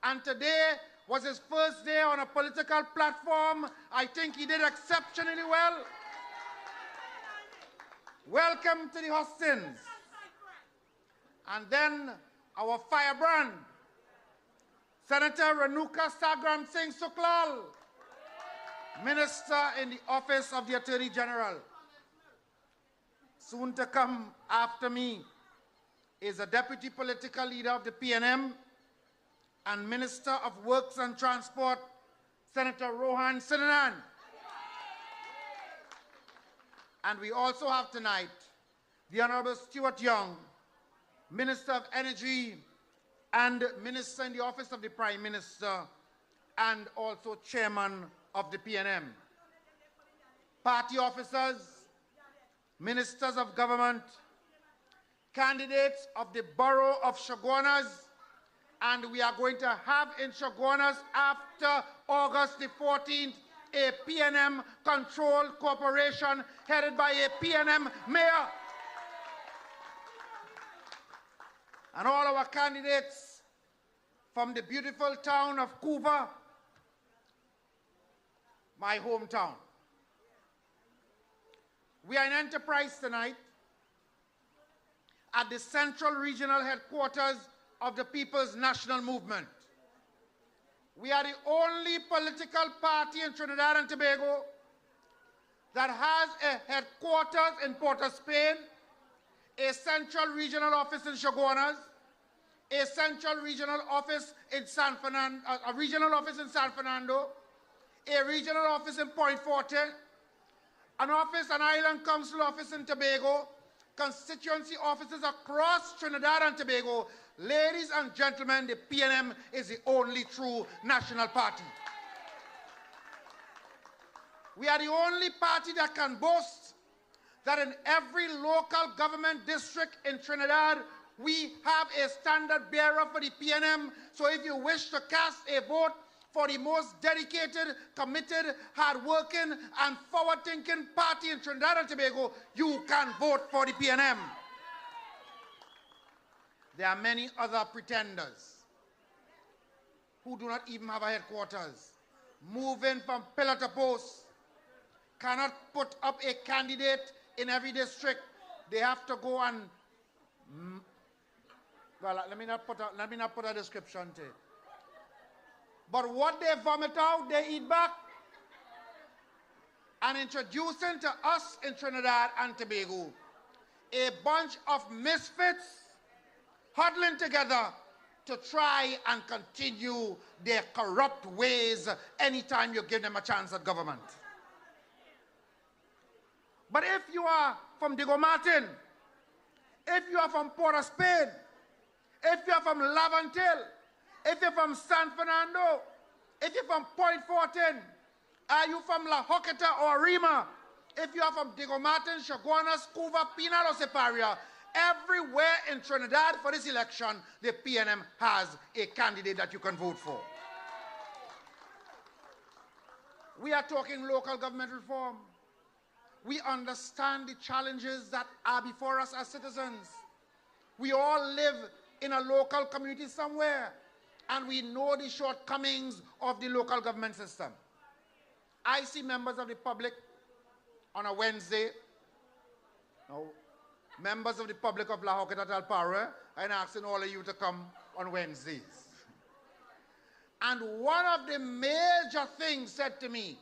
Speaker 9: and today was his first day on a political platform. I think he did exceptionally well. Welcome to the hustings. And then our firebrand, Senator Renuka Sagram Singh Suklal, Minister in the Office of the Attorney General. Soon to come after me is a Deputy Political Leader of the PNM and Minister of Works and Transport, Senator Rohan Sinanan. And we also have tonight the Honorable Stuart Young, Minister of Energy and Minister in the Office of the Prime Minister and also Chairman of the PNM. Party officers, Ministers of Government, candidates of the Borough of Chaguanas, and we are going to have in Chaguanas after August the 14th a PNM-controlled corporation headed by a PNM mayor. And all our candidates from the beautiful town of Couva, my hometown. We are in Enterprise tonight at the Central Regional Headquarters of the People's National Movement. We are the only political party in Trinidad and Tobago that has a headquarters in Port of Spain, a central regional office in Chaguanas, a central regional office in San Fernando, a regional office in San Fernando, a regional office in Point Forte, an office, an island council office in Tobago, constituency offices across Trinidad and Tobago. Ladies and gentlemen, the PNM is the only true national party. We are the only party that can boast that in every local government district in Trinidad, we have a standard bearer for the PNM. So if you wish to cast a vote for the most dedicated, committed, hard-working, and forward-thinking party in Trinidad and Tobago, you can vote for the PNM. There are many other pretenders who do not even have a headquarters, moving from pillar to post, cannot put up a candidate in every district. They have to go and, well, let me not put a description to it. But what they vomit out, they eat back. And introducing to us in Trinidad and Tobago a bunch of misfits huddling together to try and continue their corrupt ways anytime you give them a chance at government. But if you are from Diego Martin, if you are from Port of Spain, if you are from Laventille, if you're from San Fernando, if you're from Point Fortin, are you from La Joqueta or Rima? If you are from Diego Martin, Chaguanas, Couva, Pinal or Separia, everywhere in Trinidad for this election, the PNM has a candidate that you can vote for. We are talking local government reform. We understand the challenges that are before us as citizens. We all live in a local community somewhere, and we know the shortcomings of the local government system. I see members of the public on a Wednesday. Now, members of the public of La Hoqueta Talpara, I'm asking all of you to come on Wednesdays. And one of the major things said to me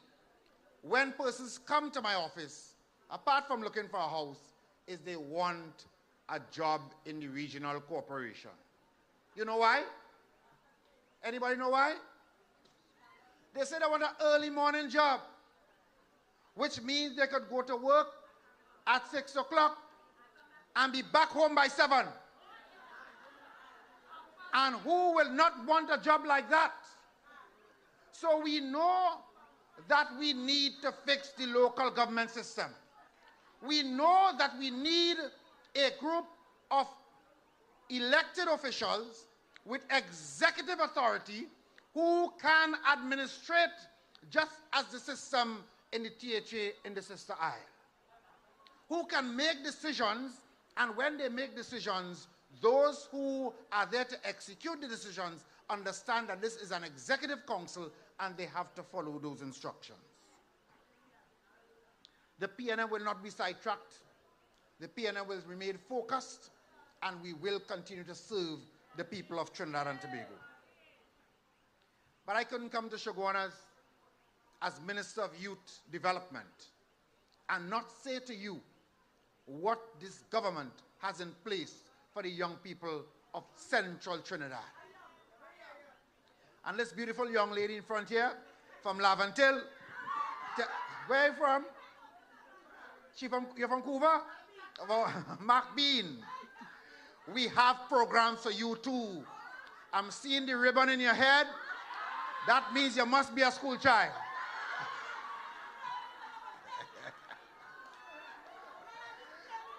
Speaker 9: when persons come to my office, apart from looking for a house, is they want a job in the regional corporation. You know why? Anybody know why? They say they want an early morning job, which means they could go to work at 6 o'clock and be back home by 7. And who will not want a job like that? So we know that we need to fix the local government system. We know that we need a group of elected officials with executive authority who can administrate just as the system in the THA in the Sister Isle. Who can make decisions, and when they make decisions, those who are there to execute the decisions understand that this is an executive council and they have to follow those instructions. The PNM will not be sidetracked. The PNM will remain focused, and we will continue to serve the people of Trinidad and Tobago. But I couldn't come to Chaguanas as Minister of Youth Development and not say to you what this government has in place for the young people of Central Trinidad. And this beautiful young lady in front here from Lavantil, where are you from? You're from Cuba? Mark Bean. We have programs for you too. I'm seeing the ribbon in your head. That means you must be a school child.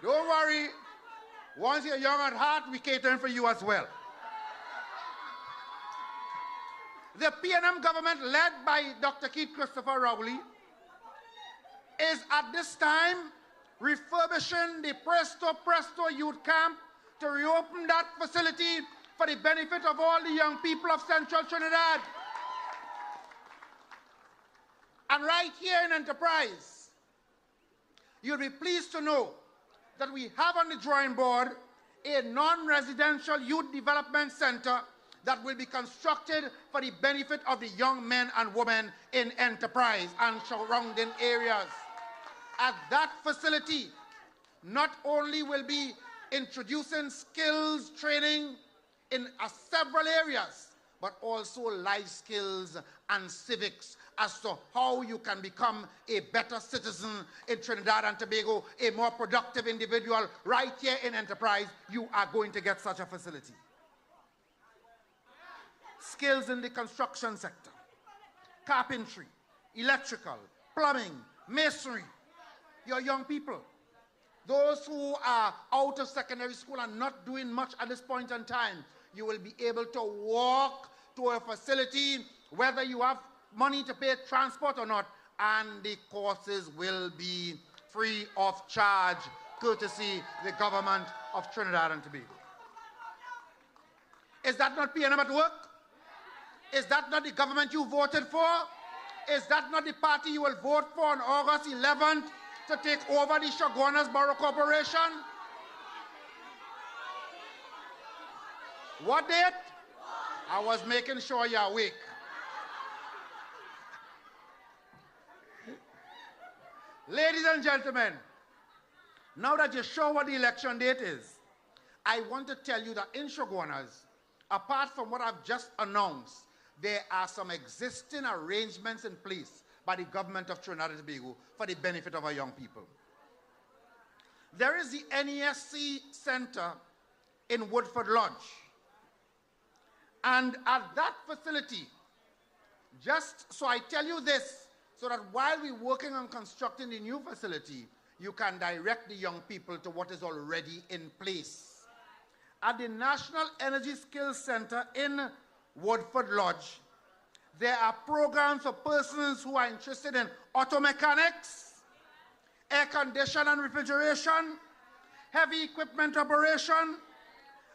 Speaker 9: Don't worry. Once you're young at heart, we're catering for you as well. The PNM government, led by Dr. Keith Christopher Rowley, is at this time refurbishing the Presto Youth Camp to reopen that facility for the benefit of all the young people of Central Trinidad. And right here in Enterprise, you'll be pleased to know that we have on the drawing board a non-residential youth development center that will be constructed for the benefit of the young men and women in Enterprise and surrounding areas. At that facility, not only will be introducing skills training in several areas, but also life skills and civics as to how you can become a better citizen in Trinidad and Tobago, a more productive individual. Right here in Enterprise, you are going to get such a facility. Skills in the construction sector, carpentry, electrical, plumbing, masonry. Your young people, those who are out of secondary school and not doing much at this point in time, you will be able to walk to a facility, whether you have money to pay transport or not, and the courses will be free of charge, courtesy the government of Trinidad and Tobago. Is that not PNM at work? Is that not the government you voted for? Is that not the party you will vote for on August 11th to take over the Chaguanas Borough Corporation? What date? I was making sure you're awake. Ladies and gentlemen, now that you're sure what the election date is, I want to tell you that in Chaguanas, apart from what I've just announced, there are some existing arrangements in place by the government of Trinidad and Tobago for the benefit of our young people. There is the NESC Center in Woodford Lodge. And at that facility, just so I tell you this, so that while we're working on constructing the new facility, you can direct the young people to what is already in place. At the National Energy Skills Center in Woodford Lodge, there are programs for persons who are interested in auto mechanics, air condition and refrigeration, heavy equipment operation.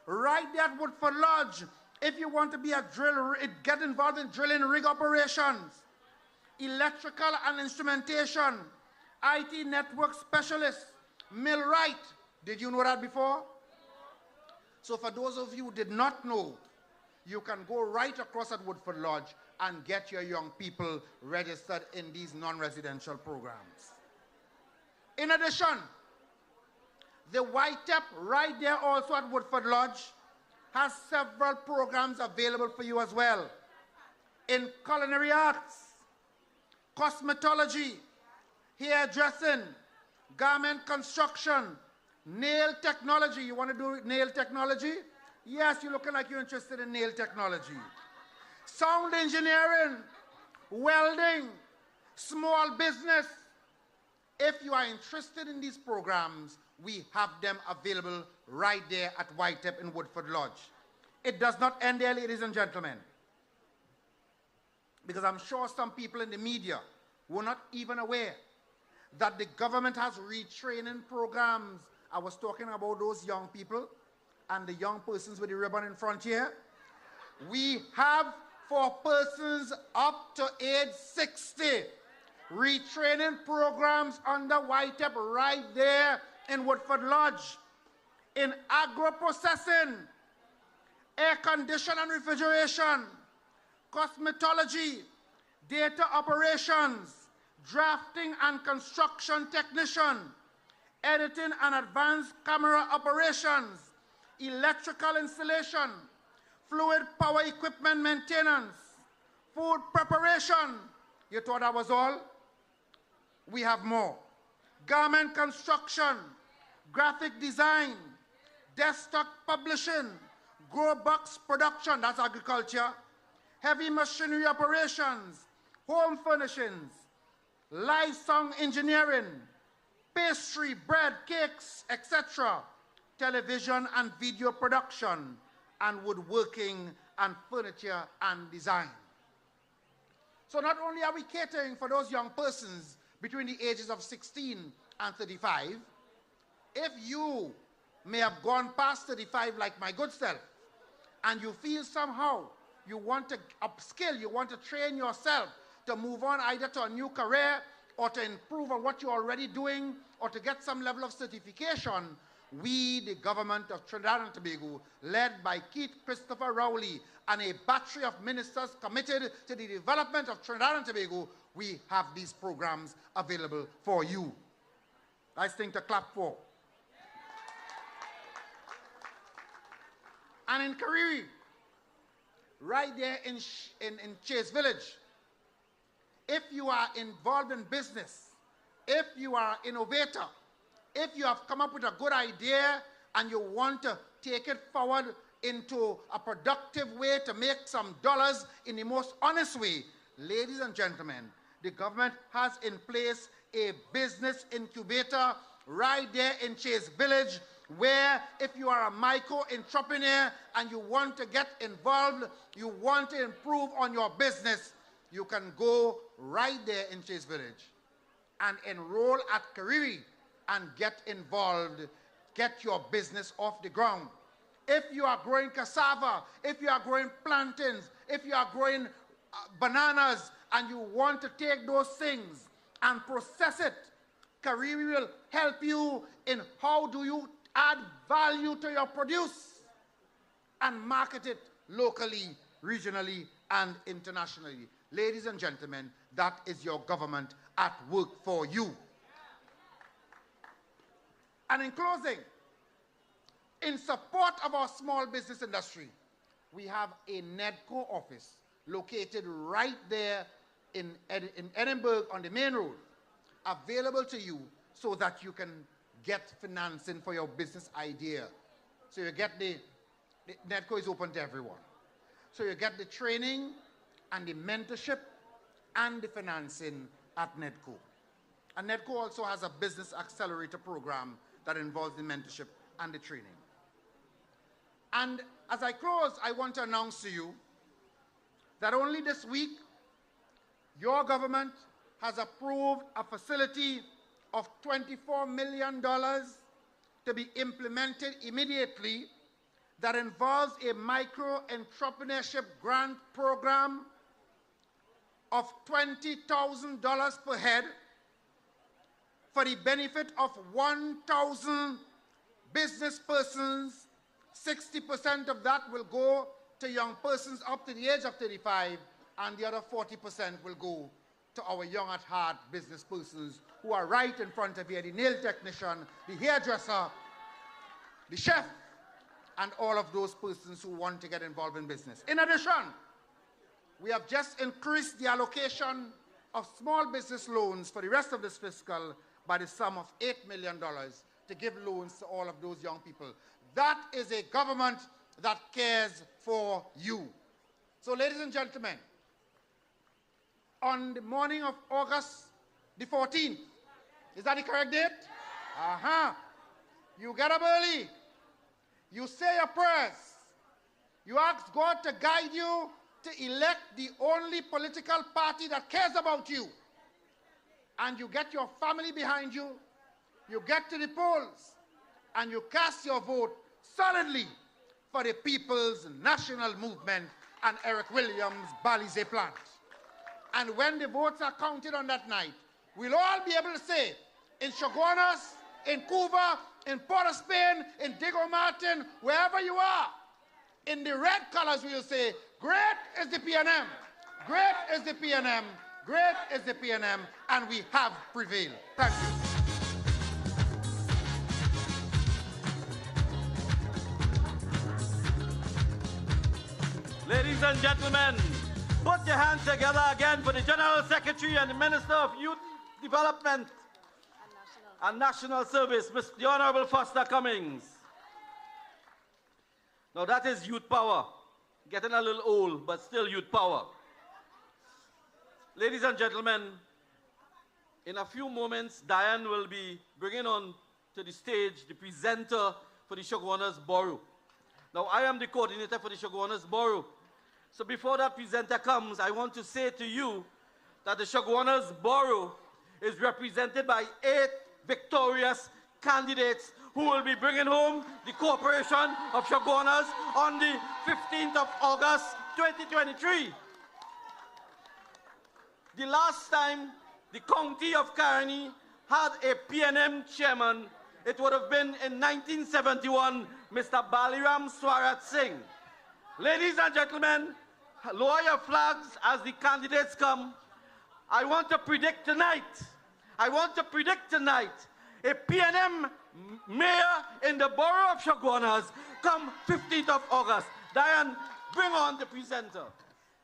Speaker 9: Right there at Woodford Lodge, if you want to be a get involved in drilling rig operations, electrical and instrumentation, IT network specialist, millwright. Did you know that before? So for those of you who did not know, you can go right across at Woodford Lodge and get your young people registered in these non-residential programs. In addition, the YTEP right there also at Woodford Lodge has several programs available for you as well. In culinary arts, cosmetology, hairdressing, garment construction, nail technology. You want to do nail technology? Yes, you're looking like you're interested in nail technology. Sound engineering, welding, small business. If you are interested in these programs, we have them available right there at YTEP in Woodford Lodge. It does not end there, ladies and gentlemen, because I'm sure some people in the media were not even aware that the government has retraining programs. I was talking about those young people and the young persons with the ribbon in front here. We have for persons up to age 60 retraining programs under YTEP right there in Woodford Lodge. In agro-processing, air condition and refrigeration, cosmetology, data operations, drafting and construction technician, editing and advanced camera operations, electrical installation, fluid power equipment maintenance, food preparation. You thought that was all? We have more. Garment construction, graphic design, desktop publishing, grow box production, that's agriculture, heavy machinery operations, home furnishings, livestock engineering, pastry, bread, cakes, etc., television and video production, and woodworking and furniture and design. So not only are we catering for those young persons between the ages of 16 and 35, if you may have gone past 35 like my good self, and you feel somehow you want to upskill, you want to train yourself to move on either to a new career or to improve on what you're already doing or to get some level of certification, we, the government of Trinidad and Tobago, led by Keith Christopher Rowley and a battery of ministers committed to the development of Trinidad and Tobago, we have these programs available for you. Nice thing to clap for. And in Kariri, right there in Chase Village, if you are involved in business, if you are an innovator, if you have come up with a good idea and you want to take it forward into a productive way to make some dollars in the most honest way, ladies and gentlemen, the government has in place a business incubator right there in Chase Village, where if you are a micro-entrepreneur and you want to get involved, you want to improve on your business, you can go right there in Chase Village and enroll at Kariri and get involved, get your business off the ground. If you are growing cassava, if you are growing plantains, if you are growing bananas, and you want to take those things and process it, Kariri will help you in how do you add value to your produce and market it locally, regionally, and internationally. Ladies and gentlemen, that is your government at work for you. And in closing, in support of our small business industry, we have a NEDCO office located right there in Edinburgh on the main road, available to you so that you can get financing for your business idea. So you get the NEDCO is open to everyone. So you get the training and the mentorship and the financing at NEDCO. And NEDCO also has a business accelerator program that involves the mentorship and the training. And as I close, I want to announce to you that only this week, your government has approved a facility of $24 million to be implemented immediately that involves a micro-entrepreneurship grant program of $20,000 per head for the benefit of 1,000 business persons. 60% of that will go to young persons up to the age of 35, and the other 40% will go to our young at heart business persons who are right in front of you, the nail technician, the hairdresser, the chef, and all of those persons who want to get involved in business. In addition, we have just increased the allocation of small business loans for the rest of this fiscal by the sum of $8 million to give loans to all of those young people. That is a government that cares for you. So, ladies and gentlemen, on the morning of August the 14th, is that the correct date? You get up early, you say your prayers, you ask God to guide you to elect the only political party that cares about you, and you get your family behind you, you get to the polls, and you cast your vote solidly for the People's National Movement and Eric Williams' Balize plant. And when the votes are counted on that night, we'll all be able to say, in Chaguanas, in Cuba, in Port of Spain, in Diego Martin, wherever you are, in the red colors we'll say, great is the PNM, great is the PNM, great is the PNM, and we have prevailed. Thank you.
Speaker 3: Ladies and gentlemen, put your hands together again for the General Secretary and the Minister of Youth Development and National Service, the Honorable Foster Cummings. Now that is youth power. Getting a little old, but still youth power. Ladies and gentlemen, in a few moments, Diane will be bringing on to the stage the presenter for the Chaguanas Borough. Now, I am the coordinator for the Chaguanas Borough. So before that presenter comes, I want to say to you that the Chaguanas Borough is represented by 8 victorious candidates who will be bringing home the Corporation of Chaguanas on the 15th of August, 2023. The last time the county of Caroni had a PNM chairman, it would have been in 1971, Mr. Baliram Swarat Singh. Ladies and gentlemen, lower your flags as the candidates come. I want to predict tonight, a PNM mayor in the borough of Chaguanas come 15th of August. Diane, bring on the presenter.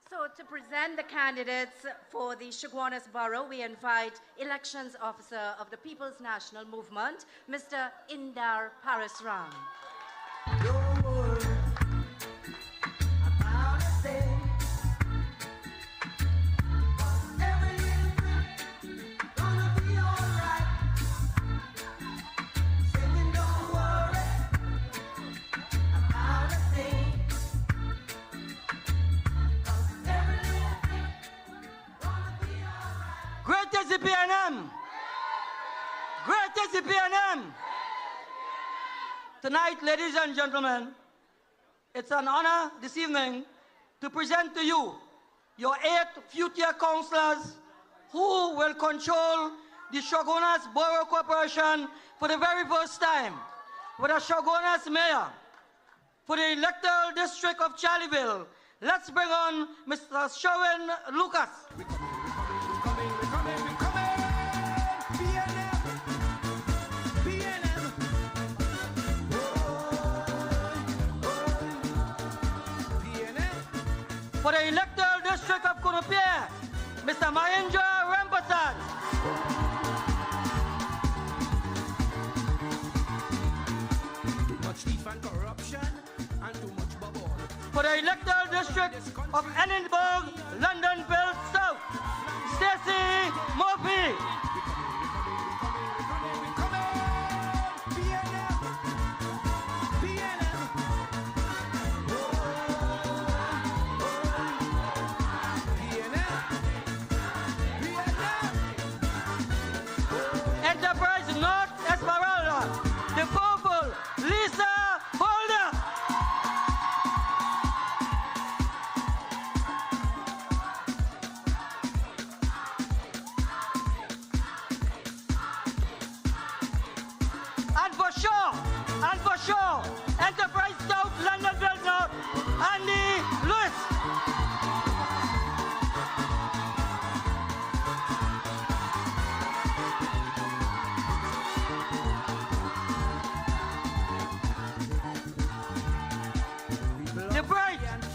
Speaker 2: So to present the candidates for the Chaguanas Borough, we invite Elections Officer of the People's National Movement, Mr. Indar Parasram.
Speaker 4: Don't worry about a thing. Everything gonna be alright. Singing, don't worry about a thing.
Speaker 10: Great is the PNM! Great is the PNM! Tonight, ladies and gentlemen, it's an honor this evening to present to you your 8 future councillors who will control the Chaguanas Borough Corporation for the very first time, with a Chaguanas mayor. For the electoral district of Charleville, let's bring on Mr. Sharon Lucas. For the electoral district of Kunupia, Mr. Mahendra Rampasad.
Speaker 4: Too much thief and corruption and too much bubble.
Speaker 10: For the electoral district of Edinburgh, Londonville South, Stacey Murphy.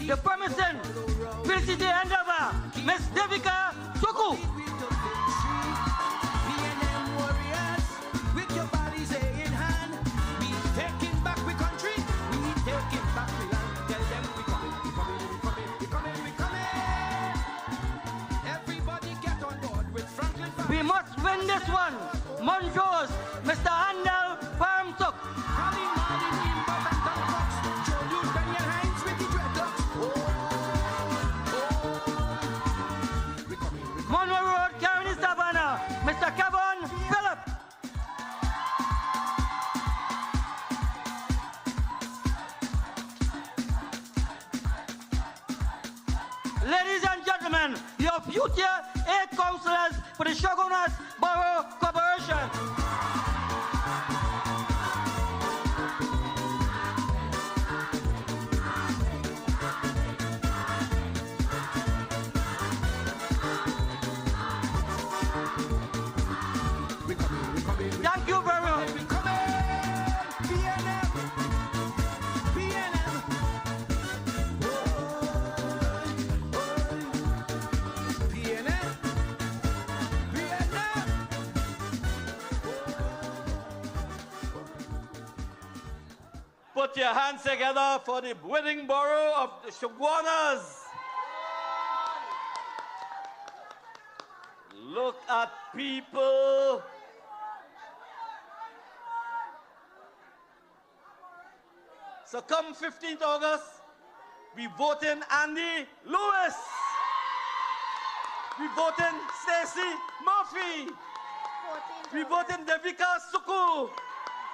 Speaker 10: the promising Felicity Endeavor, Miss Devika Suku.
Speaker 4: PNM warriors, with your bodies in hand, we taking back we country, we taking back we land. Tell them we coming, we coming, we coming, we coming, we coming. Everybody get on board with Franklin.
Speaker 10: We must win this one. Montrose, Mr. Handel Farmsuk. Monroe Road, Caroni Savannah, Mr. Kevin Phillip. Ladies and gentlemen, your future 8 councillors for the Chaguanas Borough Corporation. Thank you very much.
Speaker 3: Put your hands together for the winning borough of the Chaguanas. Look at people. So come 15th August, we vote in Andy Lewis. We vote in Stacey Murphy. We vote in Devika Suku.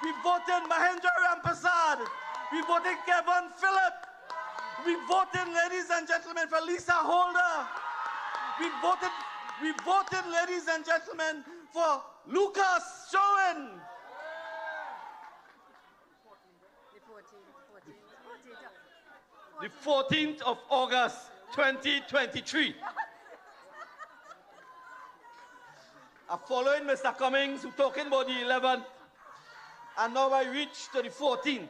Speaker 3: We vote in Mahendra Rampasad. We vote in Kevin Phillip. We vote in, ladies and gentlemen, for Lisa Holder. We voted, ladies and gentlemen, for Lucas Showen. The 14th of August, 2023. Following Mr. Cummings, who talking about the 11th, and now I reach to the 14th.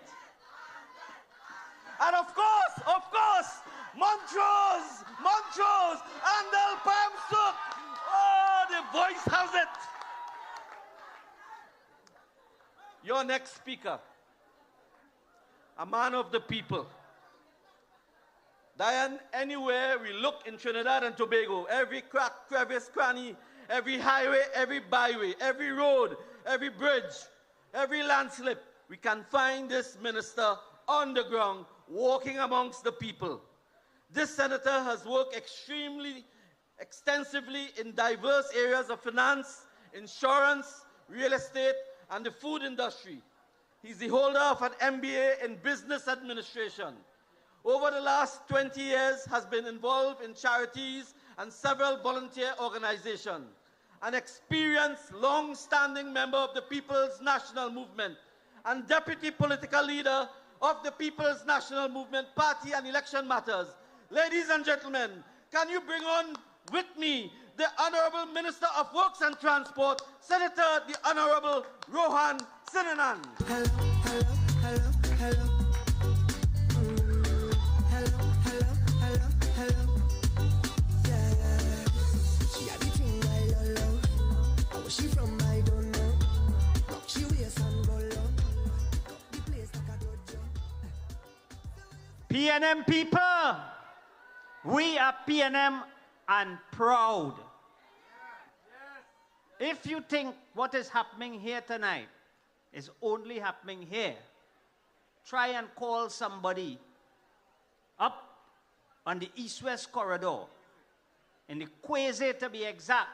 Speaker 3: And of course, Montrose, Andel Pamsuk. Oh, the voice has it. Your next speaker, a man of the people. Diane, anywhere we look in Trinidad and Tobago, every crack, crevice, cranny, every highway, every byway, every road, every bridge, every landslip, we can find this minister on the ground walking amongst the people. This senator has worked extensively in diverse areas of finance, insurance, real estate, and the food industry. He's the holder of an MBA in business administration. Over the last 20 years, has been involved in charities and several volunteer organizations. An experienced, long-standing member of the People's National Movement and deputy political leader of the People's National Movement Party and Election Matters. Ladies and gentlemen, can you bring on with me the Honorable Minister of Works and Transport, Senator the Honorable Rohan Sinanan.
Speaker 4: Hello, hello, hello, hello. She from I don't know. Rock she waist and go low. Got the place like a dojo.
Speaker 11: PNM people, we are PNM and proud. If you think what is happening here tonight is only happening here, try and call somebody up on the east-west corridor, in the Quasi to be exact.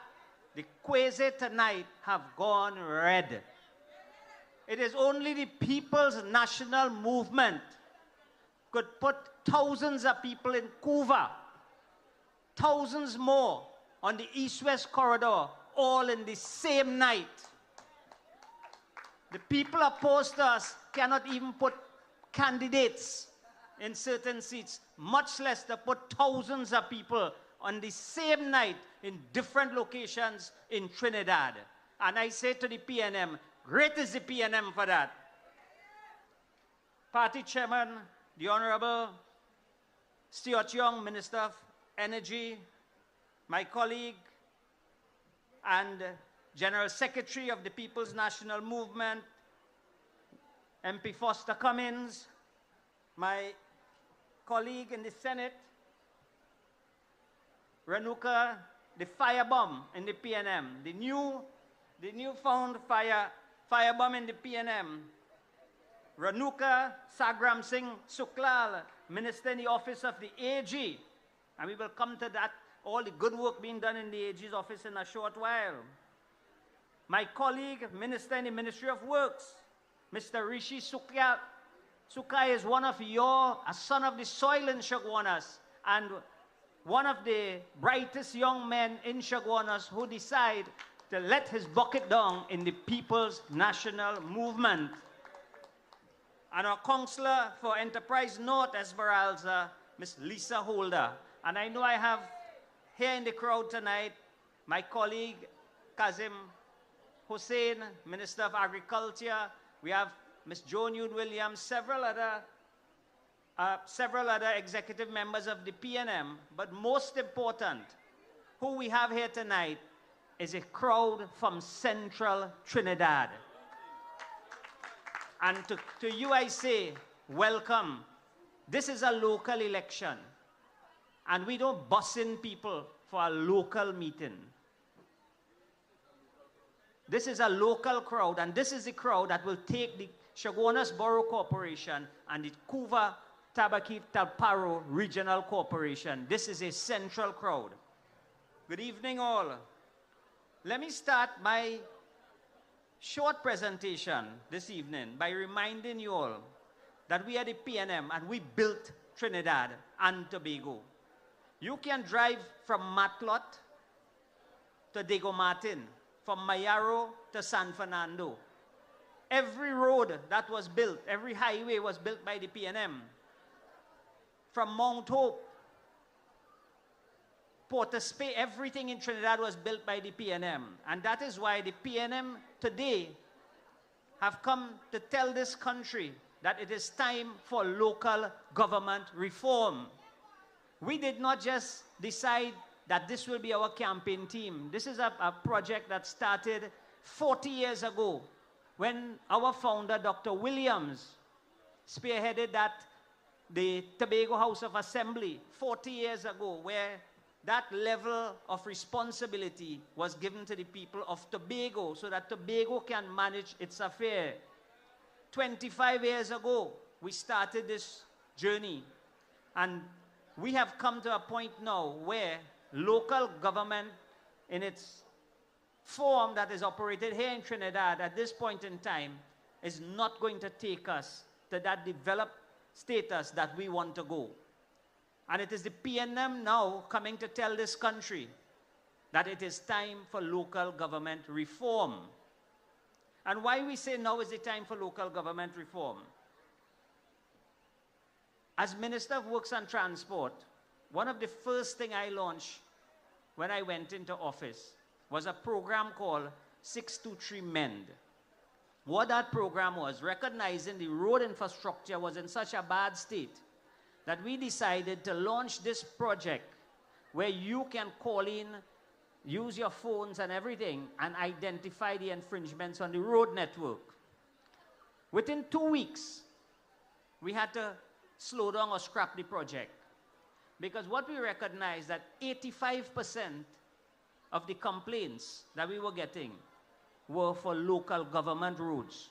Speaker 11: The Quasi tonight have gone red. It is only the People's National Movement could put thousands of people in Cuba, thousands more on the east-west corridor, all in the same night. The people opposed to us cannot even put candidates in certain seats, much less to put thousands of people on the same night in different locations in Trinidad. And I say to the PNM, great is the PNM for that. Party Chairman, the Honorable Stuart Young, Minister of Energy, my colleague and General Secretary of the People's National Movement, MP Foster Cummins, my colleague in the Senate, Renuka, the firebomb in the PNM, the newfound firebomb in the PNM, Renuka Sagram Singh Suklal, Minister in the Office of the AG, and we will come to that, all the good work being done in the AG's office in a short while. My colleague, Minister in the Ministry of Works, Mr. Rishi Sukhya. Sukhya is a son of the soil in Chaguanas, and one of the brightest young men in Chaguanas who decide to let his bucket down in the People's National Movement. And our Councillor for Enterprise North Esmeralda, Ms. Lisa Holder. And I know I have here in the crowd tonight my colleague Kazim Hussain, Minister of Agriculture. We have Ms. Joan Yoon Williams, several other executive members of the PNM. But most important, who we have here tonight is a crowd from Central Trinidad. And to you I say, welcome. This is a local election. And we don't bus in people for a local meeting. This is a local crowd, and this is the crowd that will take the Chaguanas Borough Corporation and the Couva Tabaqui Talparo Regional Corporation. This is a central crowd. Good evening all. Let me start my short presentation this evening by reminding you all that we are the PNM and we built Trinidad and Tobago. You can drive from Matlot to Diego Martin, from Mayaro to San Fernando. Every road that was built, every highway was built by the PNM. From Mount Hope, Port of Spain, everything in Trinidad was built by the PNM. And that is why the PNM today have come to tell this country that it is time for local government reform. We did not just decide that this will be our campaign team. This is a project that started 40 years ago when our founder, Dr. Williams, spearheaded the Tobago House of Assembly 40 years ago, where that level of responsibility was given to the people of Tobago so that Tobago can manage its affair. 25 years ago, we started this journey, and we have come to a point now where local government in its form that is operated here in Trinidad at this point in time is not going to take us to that developed status that we want to go. And it is the PNM now coming to tell this country that it is time for local government reform. And why we say now is the time for local government reform. As Minister of Works and Transport, one of the first things I launched when I went into office was a program called 623 Mend. What that program was, recognizing the road infrastructure was in such a bad state that we decided to launch this project where you can call in, use your phones and everything, and identify the infringements on the road network. Within 2 weeks, we had to slow down or scrap the project. Because what we recognized that 85% of the complaints that we were getting were for local government roads.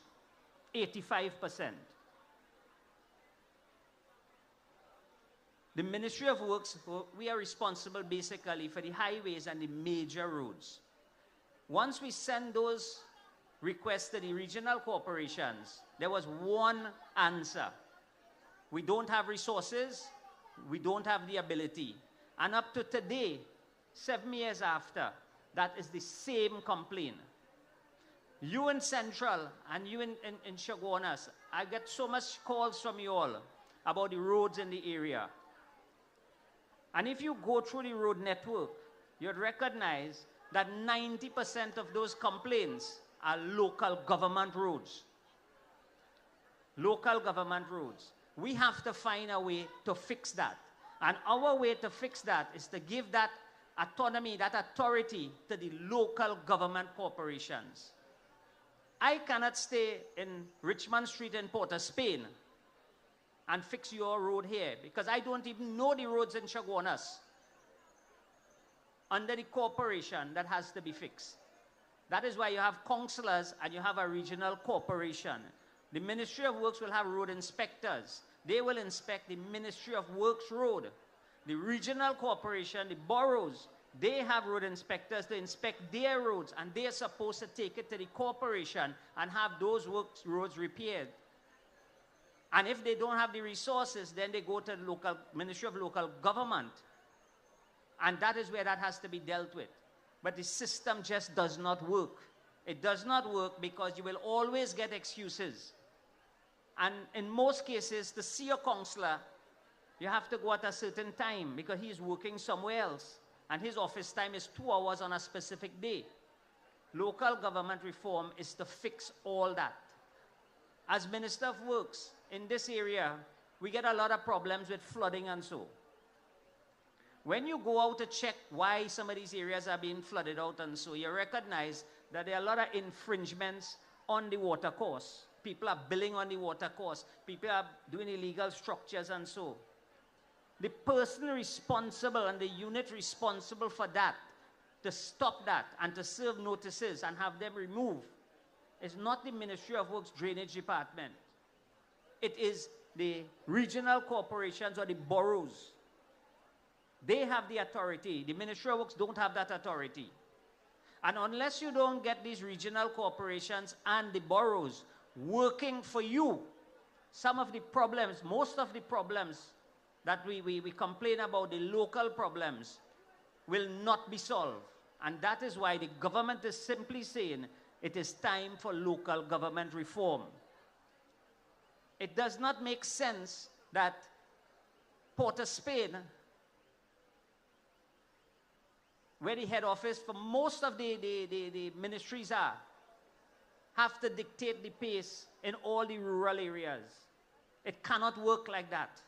Speaker 11: 85%. The Ministry of Works, we are responsible basically for the highways and the major roads. Once we send those requests to the regional corporations, there was one answer. We don't have resources, we don't have the ability. And up to today, 7 years after, that is the same complaint. You in Central and you in Chaguanas, I get so much calls from you all about the roads in the area. And if you go through the road network, you'd recognize that 90% of those complaints are local government roads. Local government roads. We have to find a way to fix that. And our way to fix that is to give that autonomy, that authority to the local government corporations. I cannot stay in Richmond Street in Port of Spain and fix your road here because I don't even know the roads in Chaguanas under the corporation that has to be fixed. That is why you have councillors and you have a regional corporation. The Ministry of Works will have road inspectors. They will inspect the Ministry of Works road. The regional corporation, the boroughs, they have road inspectors to inspect their roads, and they're supposed to take it to the corporation and have those roads repaired. And if they don't have the resources, then they go to the local Ministry of Local Government. And that is where that has to be dealt with. But the system just does not work. It does not work because you will always get excuses. And in most cases, to see a councillor, you have to go at a certain time because he's working somewhere else. And his office time is 2 hours on a specific day. Local government reform is to fix all that. As Minister of Works, in this area, we get a lot of problems with flooding and so. When you go out to check why some of these areas are being flooded out and so, you recognize that there are a lot of infringements on the water course. People are billing on the water course. People are doing illegal structures and so. The person responsible and the unit responsible for that, to stop that and to serve notices and have them removed, is not the Ministry of Works Drainage Department. It is the regional corporations or the boroughs. They have the authority. The Ministry of Works don't have that authority. And unless you don't get these regional corporations and the boroughs working for you, some of the problems, most of the problems that we complain about, the local problems, will not be solved. And that is why the government is simply saying it is time for local government reform. It does not make sense that Port of Spain, where the head office for most of the ministries are, have to dictate the pace in all the rural areas. It cannot work like that.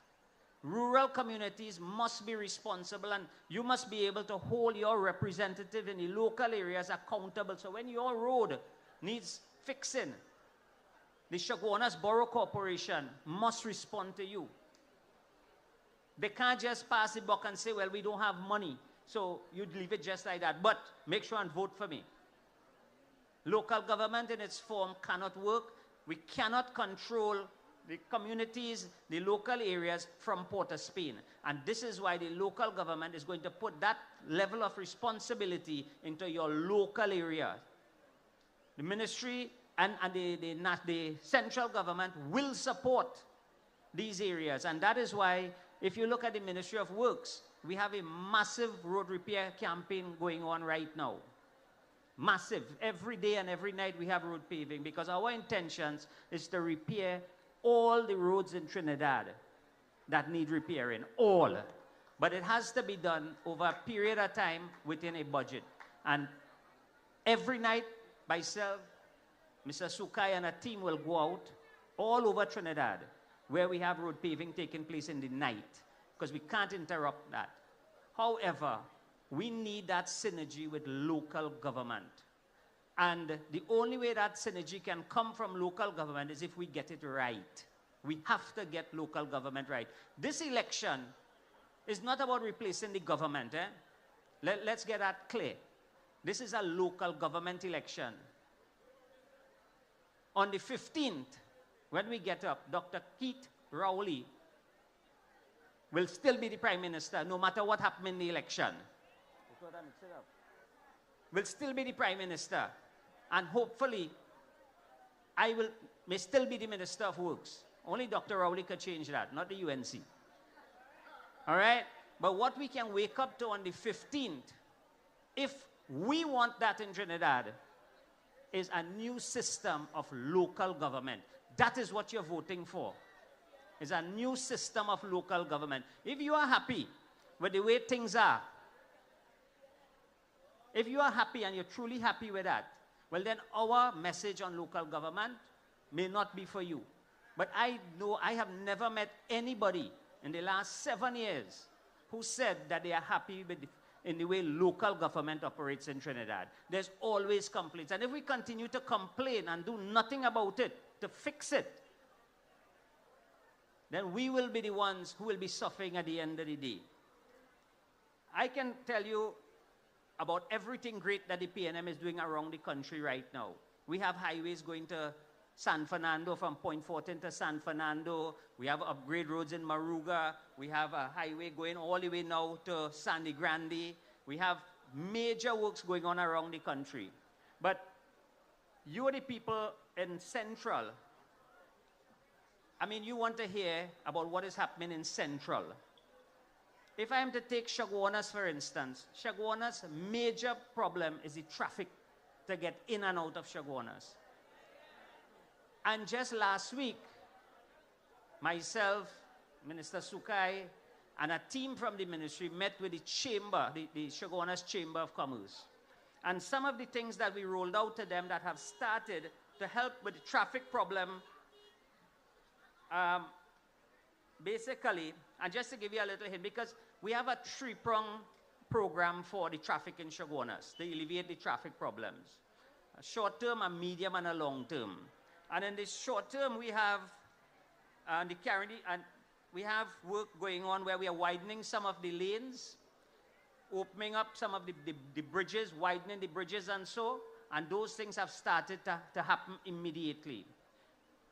Speaker 11: Rural communities must be responsible, and you must be able to hold your representative in the local areas accountable. So when your road needs fixing, the Chaguanas Borough Corporation must respond to you. They can't just pass the buck and say, well, we don't have money, so you'd leave it just like that. But make sure and vote for me. Local government in its form cannot work. We cannot control the communities, the local areas from Port of Spain. And this is why the local government is going to put that level of responsibility into your local area. The ministry and the central government will support these areas. And that is why, if you look at the Ministry of Works, we have a massive road repair campaign going on right now. Massive. Every day and every night we have road paving because our intentions is to repair all the roads in Trinidad that need repairing. All. But it has to be done over a period of time within a budget. And every night, myself, Mr. Sukai and a team will go out all over Trinidad where we have road paving taking place in the night because we can't interrupt that. However, we need that synergy with local government. And the only way that synergy can come from local government is if we get it right. We have to get local government right. This election is not about replacing the government. Let's get that clear. This is a local government election. On the 15th, when we get up, Dr. Keith Rowley will still be the Prime Minister no matter what happened in the election. Will still be the Prime Minister. And hopefully, I may still be the Minister of Works. Only Dr. Rowley could change that, not the UNC. All right? But what we can wake up to on the 15th, if we want that in Trinidad, is a new system of local government. That is what you're voting for. Is a new system of local government. If you are happy with the way things are, if you are happy and you're truly happy with that, well then our message on local government may not be for you. But I know I have never met anybody in the last 7 years who said that they are happy with in the way local government operates in Trinidad. There's always complaints. And if we continue to complain and do nothing about it to fix it, then we will be the ones who will be suffering at the end of the day. I can tell you about everything great that the PNM is doing around the country right now. We have highways going to San Fernando, from Point Fortin to San Fernando. We have upgrade roads in Maruga. We have a highway going all the way now to Sandy Grande. We have major works going on around the country. But you are the people in Central. I mean, you want to hear about what is happening in Central. If I am to take Chaguanas, for instance, Chaguanas' major problem is the traffic to get in and out of Chaguanas. And just last week, myself, Minister Sukai, and a team from the ministry met with the chamber, the Chaguanas Chamber of Commerce. And some of the things that we rolled out to them that have started to help with the traffic problem, basically, and just to give you a little hint, because we have a three-prong program for the traffic in Chaguanas to alleviate the traffic problems. A short term, a medium, and a long term. And in the short term, we have we have work going on where we are widening some of the lanes, opening up some of the bridges, widening the bridges and so, and those things have started to happen immediately.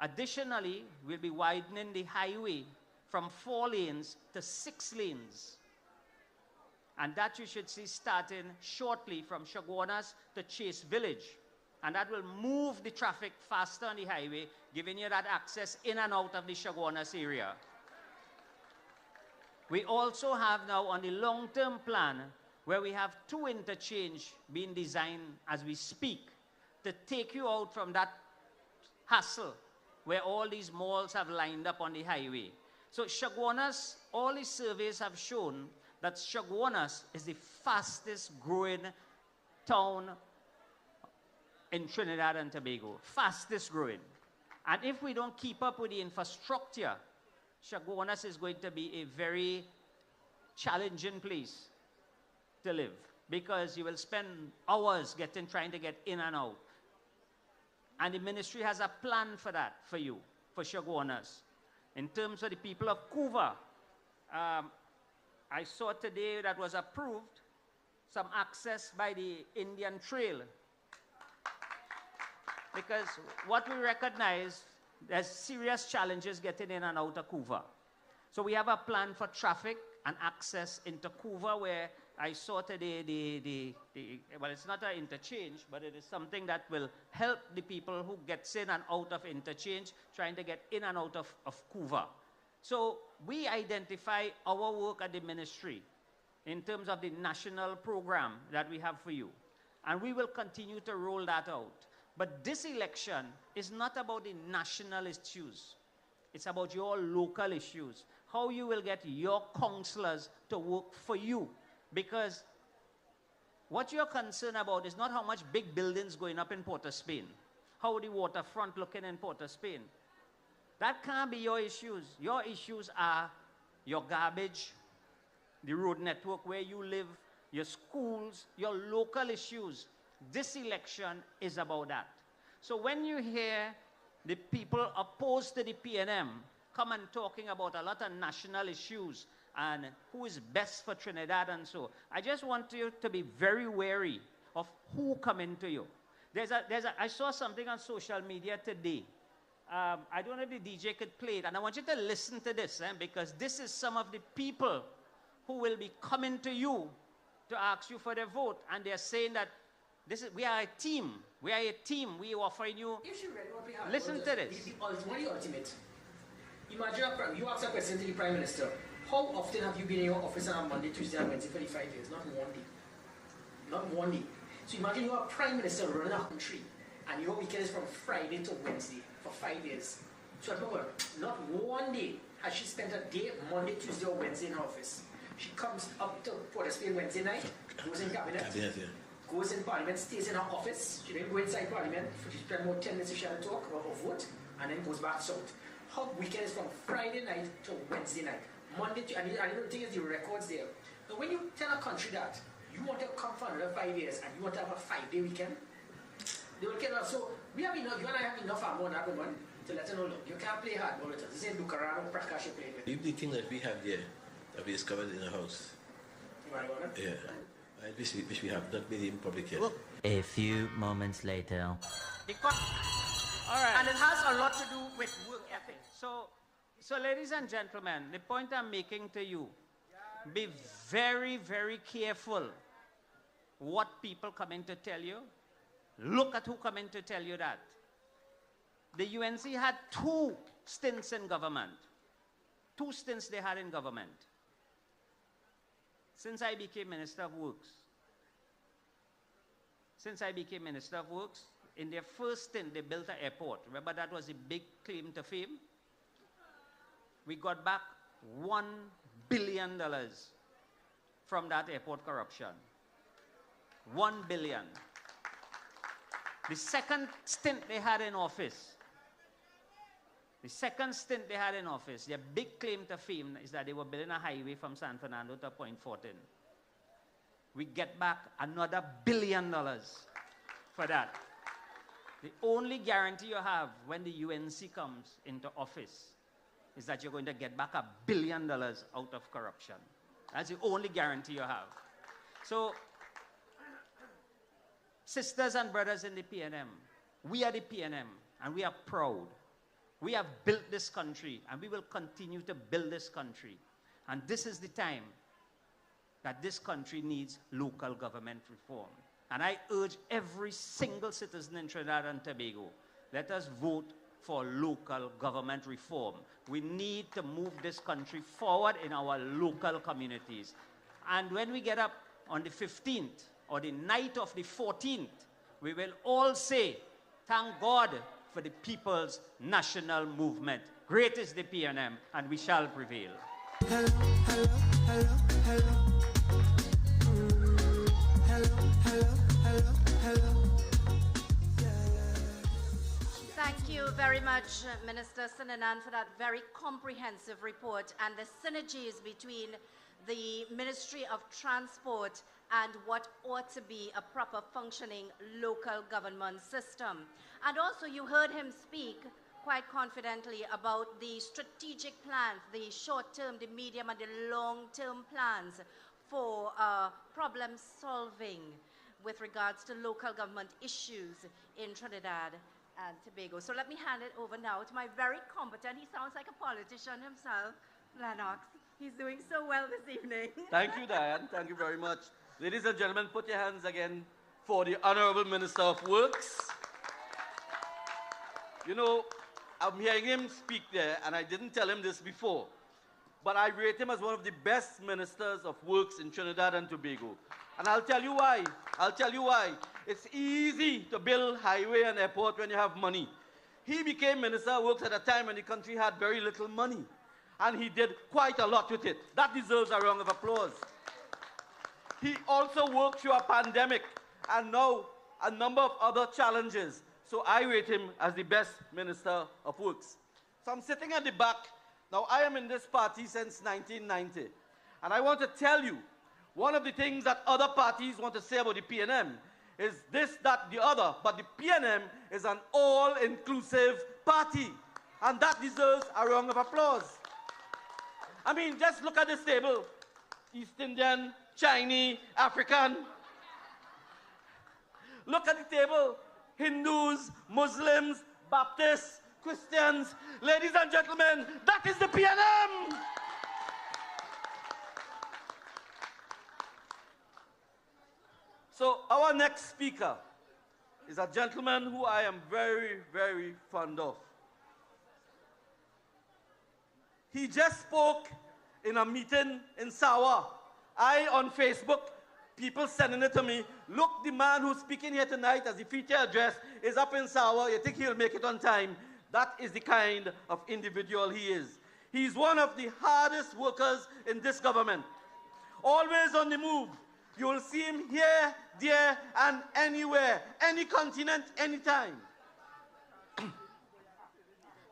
Speaker 11: Additionally, we'll be widening the highway from 4 lanes to 6 lanes. And that you should see starting shortly from Chaguanas to Chase Village. And that will move the traffic faster on the highway, giving you that access in and out of the Chaguanas area. We also have now on the long-term plan where we have 2 interchange being designed as we speak to take you out from that hassle where all these malls have lined up on the highway. So Chaguanas, all the surveys have shown that Chaguanas is the fastest growing town in Trinidad and Tobago, fastest growing. And if we don't keep up with the infrastructure, Chaguanas is going to be a very challenging place to live because you will spend hours trying to get in and out. And the ministry has a plan for that for you, for Chaguanas. In terms of the people of Couva, I saw today that was approved some access by the Indian Trail. Because what we recognize, there's serious challenges getting in and out of Couva. So we have a plan for traffic and access into Couva where I saw today well, it's not an interchange, but it is something that will help the people who gets in and out of interchange, trying to get in and out of Couva. So we identify our work at the ministry in terms of the national program that we have for you. And we will continue to roll that out. But this election is not about the national issues. It's about your local issues. How you will get your councillors to work for you. Because what you're concerned about is not how much big buildings going up in Port of Spain. How the waterfront looking in Port of Spain. That can't be your issues. Your issues are your garbage, the road network where you live, your schools, your local issues. This election is about that. So when you hear the people opposed to the PNM come and talking about a lot of national issues and who is best for Trinidad and so, I just want you to be very wary of who coming to you. I saw something on social media today. I don't know if the DJ could play it, and I want you to listen to this, because this is some of the people who will be coming to you to ask you for their vote, and they're saying that we are a team. We are a team. We offering you. Listen to this.
Speaker 12: What is the ultimate? Imagine you ask a question to the Prime Minister. How often have you been in your office on a Monday, Tuesday, and Wednesday for the 5 years? Not one day. Not one day. So imagine you are Prime Minister running a country, and your weekend is from Friday to Wednesday for 5 years. So remember, not one day has she spent a day, Monday, Tuesday, or Wednesday in her office. She comes up to Port of Spain Wednesday night, goes in cabinet, goes in Parliament, stays in her office. She then go inside Parliament, she spends more 10 minutes if she had to talk or vote, and then goes back south. Her weekend is from Friday night to Wednesday night. Monday to, and the thing is the records there. Now when you tell a country that you want to come for another 5 years and you want to have a 5-day weekend, they will get us. So we have enough, you and I have enough ammo on that one to let you know, look, you can't play hardball with us. This ain't Dukaran or Prakash you're playing with.
Speaker 13: Leave the thing that we have there, that we discovered in the house.
Speaker 12: Marijuana?
Speaker 13: Yeah. I wish we have not made it in public yet.
Speaker 14: A few moments later.
Speaker 11: All right.
Speaker 12: And it has a lot to do with work ethic.
Speaker 11: So ladies and gentlemen, the point I'm making to you, be very, very careful what people come in to tell you. Look at who come in to tell you that. The UNC had 2 stints in government. 2 stints they had in government. Since I became Minister of Works, in their first stint, they built an airport. Remember, that was a big claim to fame? We got back $1 billion from that airport corruption. 1 billion. The second stint they had in office, their big claim to fame is that they were building a highway from San Fernando to Point 14. We get back another $1 billion for that. The only guarantee you have when the UNC comes into office is that you're going to get back $1 billion out of corruption. That's the only guarantee you have. So, sisters and brothers in the PNM, we are the PNM, and we are proud. We have built this country, and we will continue to build this country. And this is the time that this country needs local government reform. And I urge every single citizen in Trinidad and Tobago, let us vote for local government reform. We need to move this country forward in our local communities. And when we get up on the 15th or the night of the 14th, we will all say, thank God for the people's national movement. Great is the PNM, and we shall prevail.
Speaker 4: Hello, hello, hello, hello.
Speaker 2: Thank you very much, Minister Sinanan, for that very comprehensive report and the synergies between the Ministry of Transport and what ought to be a proper functioning local government system. And also you heard him speak quite confidently about the strategic plans, the short-term, the medium and the long-term plans for problem solving with regards to local government issues in Trinidad and Tobago. So let me hand it over now to my very competent, he sounds like a politician himself, Lennox. He's doing so well this evening.
Speaker 3: Thank you, Diane. Thank you very much. Ladies and gentlemen, put your hands again for the Honorable Minister of Works. You know, I'm hearing him speak there, and I didn't tell him this before, but I rate him as one of the best ministers of works in Trinidad and Tobago. And I'll tell you why. It's easy to build highway and airport when you have money. He became Minister of Works at a time when the country had very little money. And he did quite a lot with it. That deserves a round of applause. He also worked through a pandemic and now a number of other challenges. So I rate him as the best Minister of Works. So I'm sitting at the back. Now I am in this party since 1990. And I want to tell you, one of the things that other parties want to say about the PNM is this, that, the other. But the PNM is an all-inclusive party. And that deserves a round of applause. I mean, just look at this table. East Indian, Chinese, African. Look at the table. Hindus, Muslims, Baptists, Christians. Ladies and gentlemen, that is the PNM. So our next speaker is a gentleman who I am very, very fond of. He just spoke in a meeting in Sawa. On Facebook, people sending it to me. Look, the man who's speaking here tonight as the feature address is up in Sawa. You think he'll make it on time? That is the kind of individual he is. He's one of the hardest workers in this government. Always on the move. You'll see him here, there, and anywhere, any continent, anytime.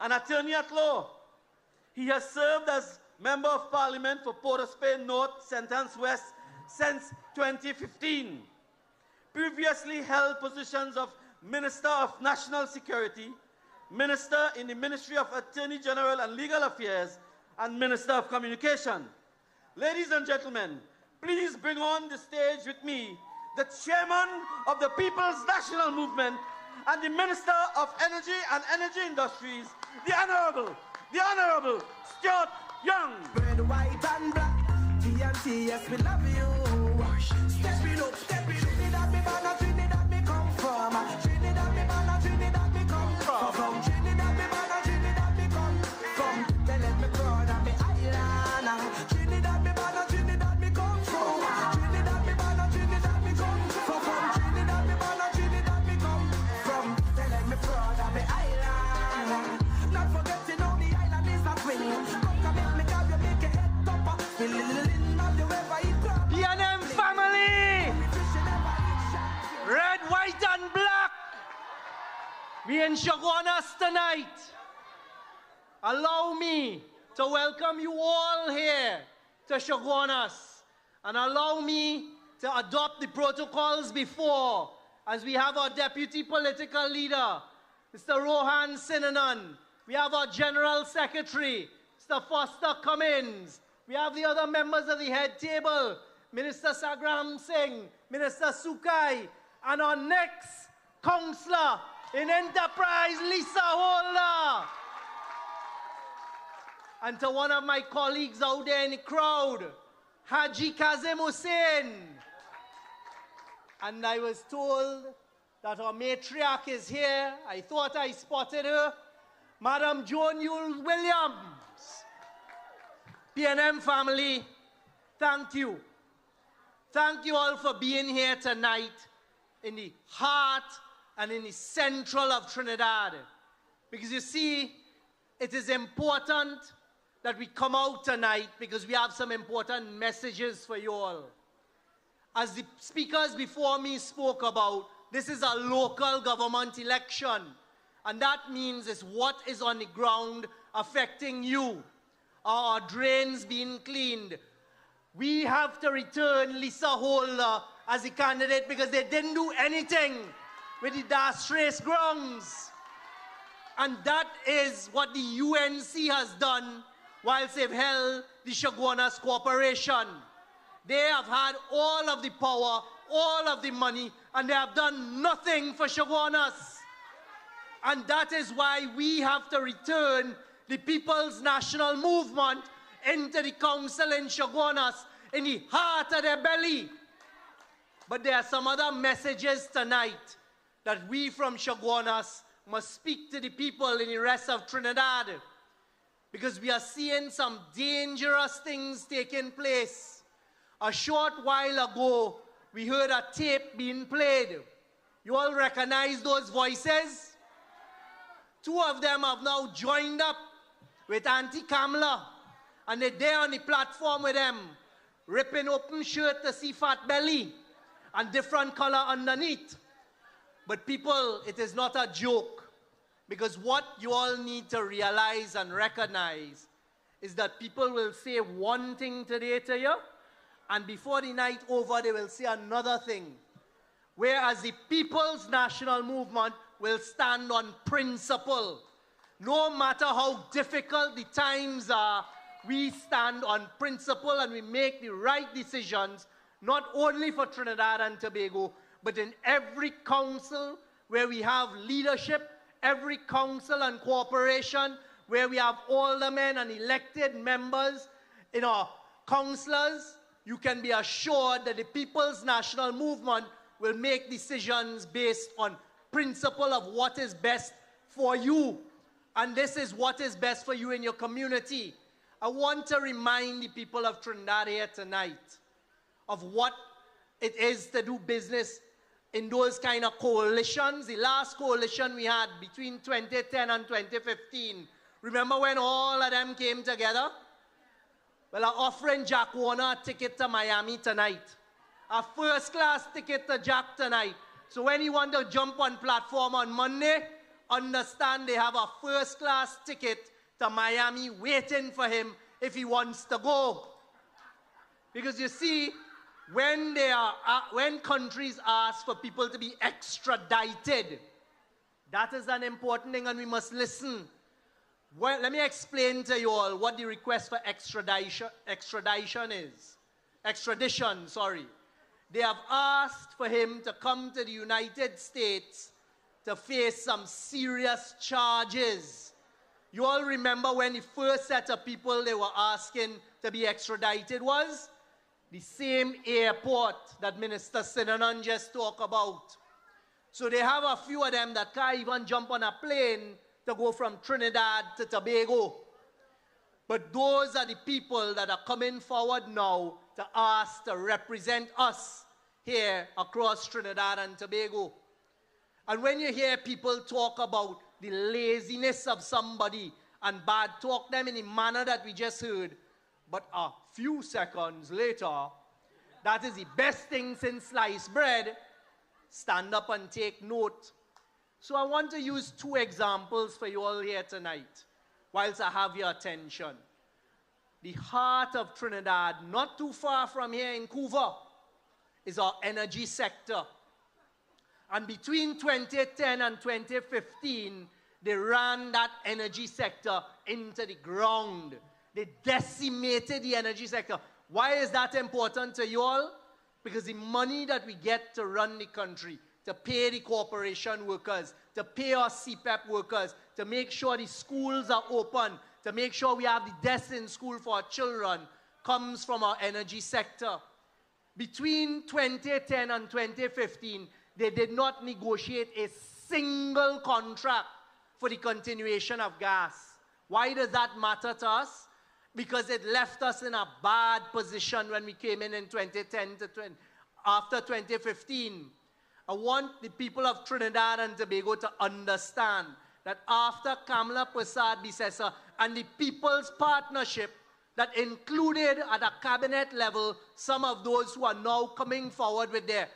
Speaker 3: An attorney at law. He has served as Member of Parliament for Port of Spain North, Sentence West since 2015. Previously held positions of Minister of National Security, Minister in the Ministry of Attorney General and Legal Affairs, and Minister of Communication. Ladies and gentlemen, please bring on the stage with me the Chairman of the People's National Movement and the Minister of Energy and Energy Industries, the Honorable Stuart Young.
Speaker 4: Red, white, and black. TNT, yes, we love you. Step it up, step it up. Trinidad, me banner, Trinidad, me come from. Trinidad, me banner, Trinidad, me come from. Trinidad, me banner, Trinidad, me come from. They let me proud of me island. Trinidad, me banner, Trinidad, me come from. Trinidad, me banner, Trinidad, me come from. Trinidad, me banner, Trinidad, me come from. They let me proud of me island. Not forgetting how the island is a queen. Come make me grab you, make your head topper.
Speaker 11: PNM family! Red, white, and black! We in Chaguanas tonight. Allow me to welcome you all here to Chaguanas. And allow me to adopt the protocols before, as we have our deputy political leader, Mr. Rohan Sinanan. We have our General Secretary, Mr. Foster Cummins. We have the other members of the head table, Minister Sagram Singh, Minister Sukai, and our next councillor in Enterprise, Lisa Holder. And to one of my colleagues out there in the crowd, Haji Kazim Hussain. And I was told that our matriarch is here. I thought I spotted her. Madam Joan Yule Williams. PNM family, thank you. Thank you all for being here tonight in the heart and in the central of Trinidad. Because you see, it is important that we come out tonight because we have some important messages for you all. As the speakers before me spoke about, this is a local government election. And that means it's what is on the ground affecting you. Our drains being cleaned. We have to return Lisa Holder as a candidate because they didn't do anything with the Das Trace grounds. And that is what the UNC has done whilst they've held the Chaguanas Corporation. They have had all of the power, all of the money, and they have done nothing for Chaguanas. And that is why we have to return the People's National Movement into the council in Chaguanas, in the heart of their belly. But there are some other messages tonight that we from Chaguanas must speak to the people in the rest of Trinidad, because we are seeing some dangerous things taking place. A short while ago, we heard a tape being played. You all recognize those voices? Two of them have now joined up with Auntie Kamla, and they're there on the platform with them, ripping open shirt to see fat belly and different color underneath. But people, it is not a joke, because what you all need to realize and recognize is that people will say one thing today to you, and before the night over, they will say another thing. Whereas the People's National Movement will stand on principle. No matter how difficult the times are, we stand on principle and we make the right decisions, not only for Trinidad and Tobago, but in every council where we have leadership, every council and corporation where we have aldermen and elected members in our councillors, you can be assured that the People's National Movement will make decisions based on principle of what is best for you. And this is what is best for you in your community. I want to remind the people of Trinidad here tonight of what it is to do business in those kind of coalitions. The last coalition we had between 2010 and 2015. Remember when all of them came together? Well, I'm offering Jack Warner a ticket to Miami tonight. A first-class ticket to Jack tonight. So when you want to jump on platform on Monday, understand they have a first-class ticket to Miami waiting for him
Speaker 6: if he wants to go. Because you see, when countries ask for people to be extradited, that is an important thing and we must listen. Well, let me explain to you all what the request for extradition is. Extradition, sorry. They have asked for him to come to the United States to face some serious charges. You all remember when the first set of people they were asking to be extradited was the same airport that Minister Sinanan just talked about. So they have a few of them that can't even jump on a plane to go from Trinidad to Tobago. But those are the people that are coming forward now to ask to represent us here across Trinidad and Tobago. And when you hear people talk about the laziness of somebody and bad talk them in the manner that we just heard, but a few seconds later, that is the best thing since sliced bread, stand up and take note. So I want to use two examples for you all here tonight, whilst I have your attention. The heart of Trinidad, not too far from here in Couva, is our energy sector. And between 2010 and 2015, they ran that energy sector into the ground. They decimated the energy sector. Why is that important to you all? Because the money that we get to run the country, to pay the corporation workers, to pay our CPEP workers, to make sure the schools are open, to make sure we have the desks in school for our children, comes from our energy sector. Between 2010 and 2015, they did not negotiate a single contract for the continuation of gas. Why does that matter to us? Because it left us in a bad position when we came in 2010 to after 2015. I want the people of Trinidad and Tobago to understand that after Kamala Prasad Bisesa and the People's Partnership that included at a cabinet level some of those who are now coming forward with their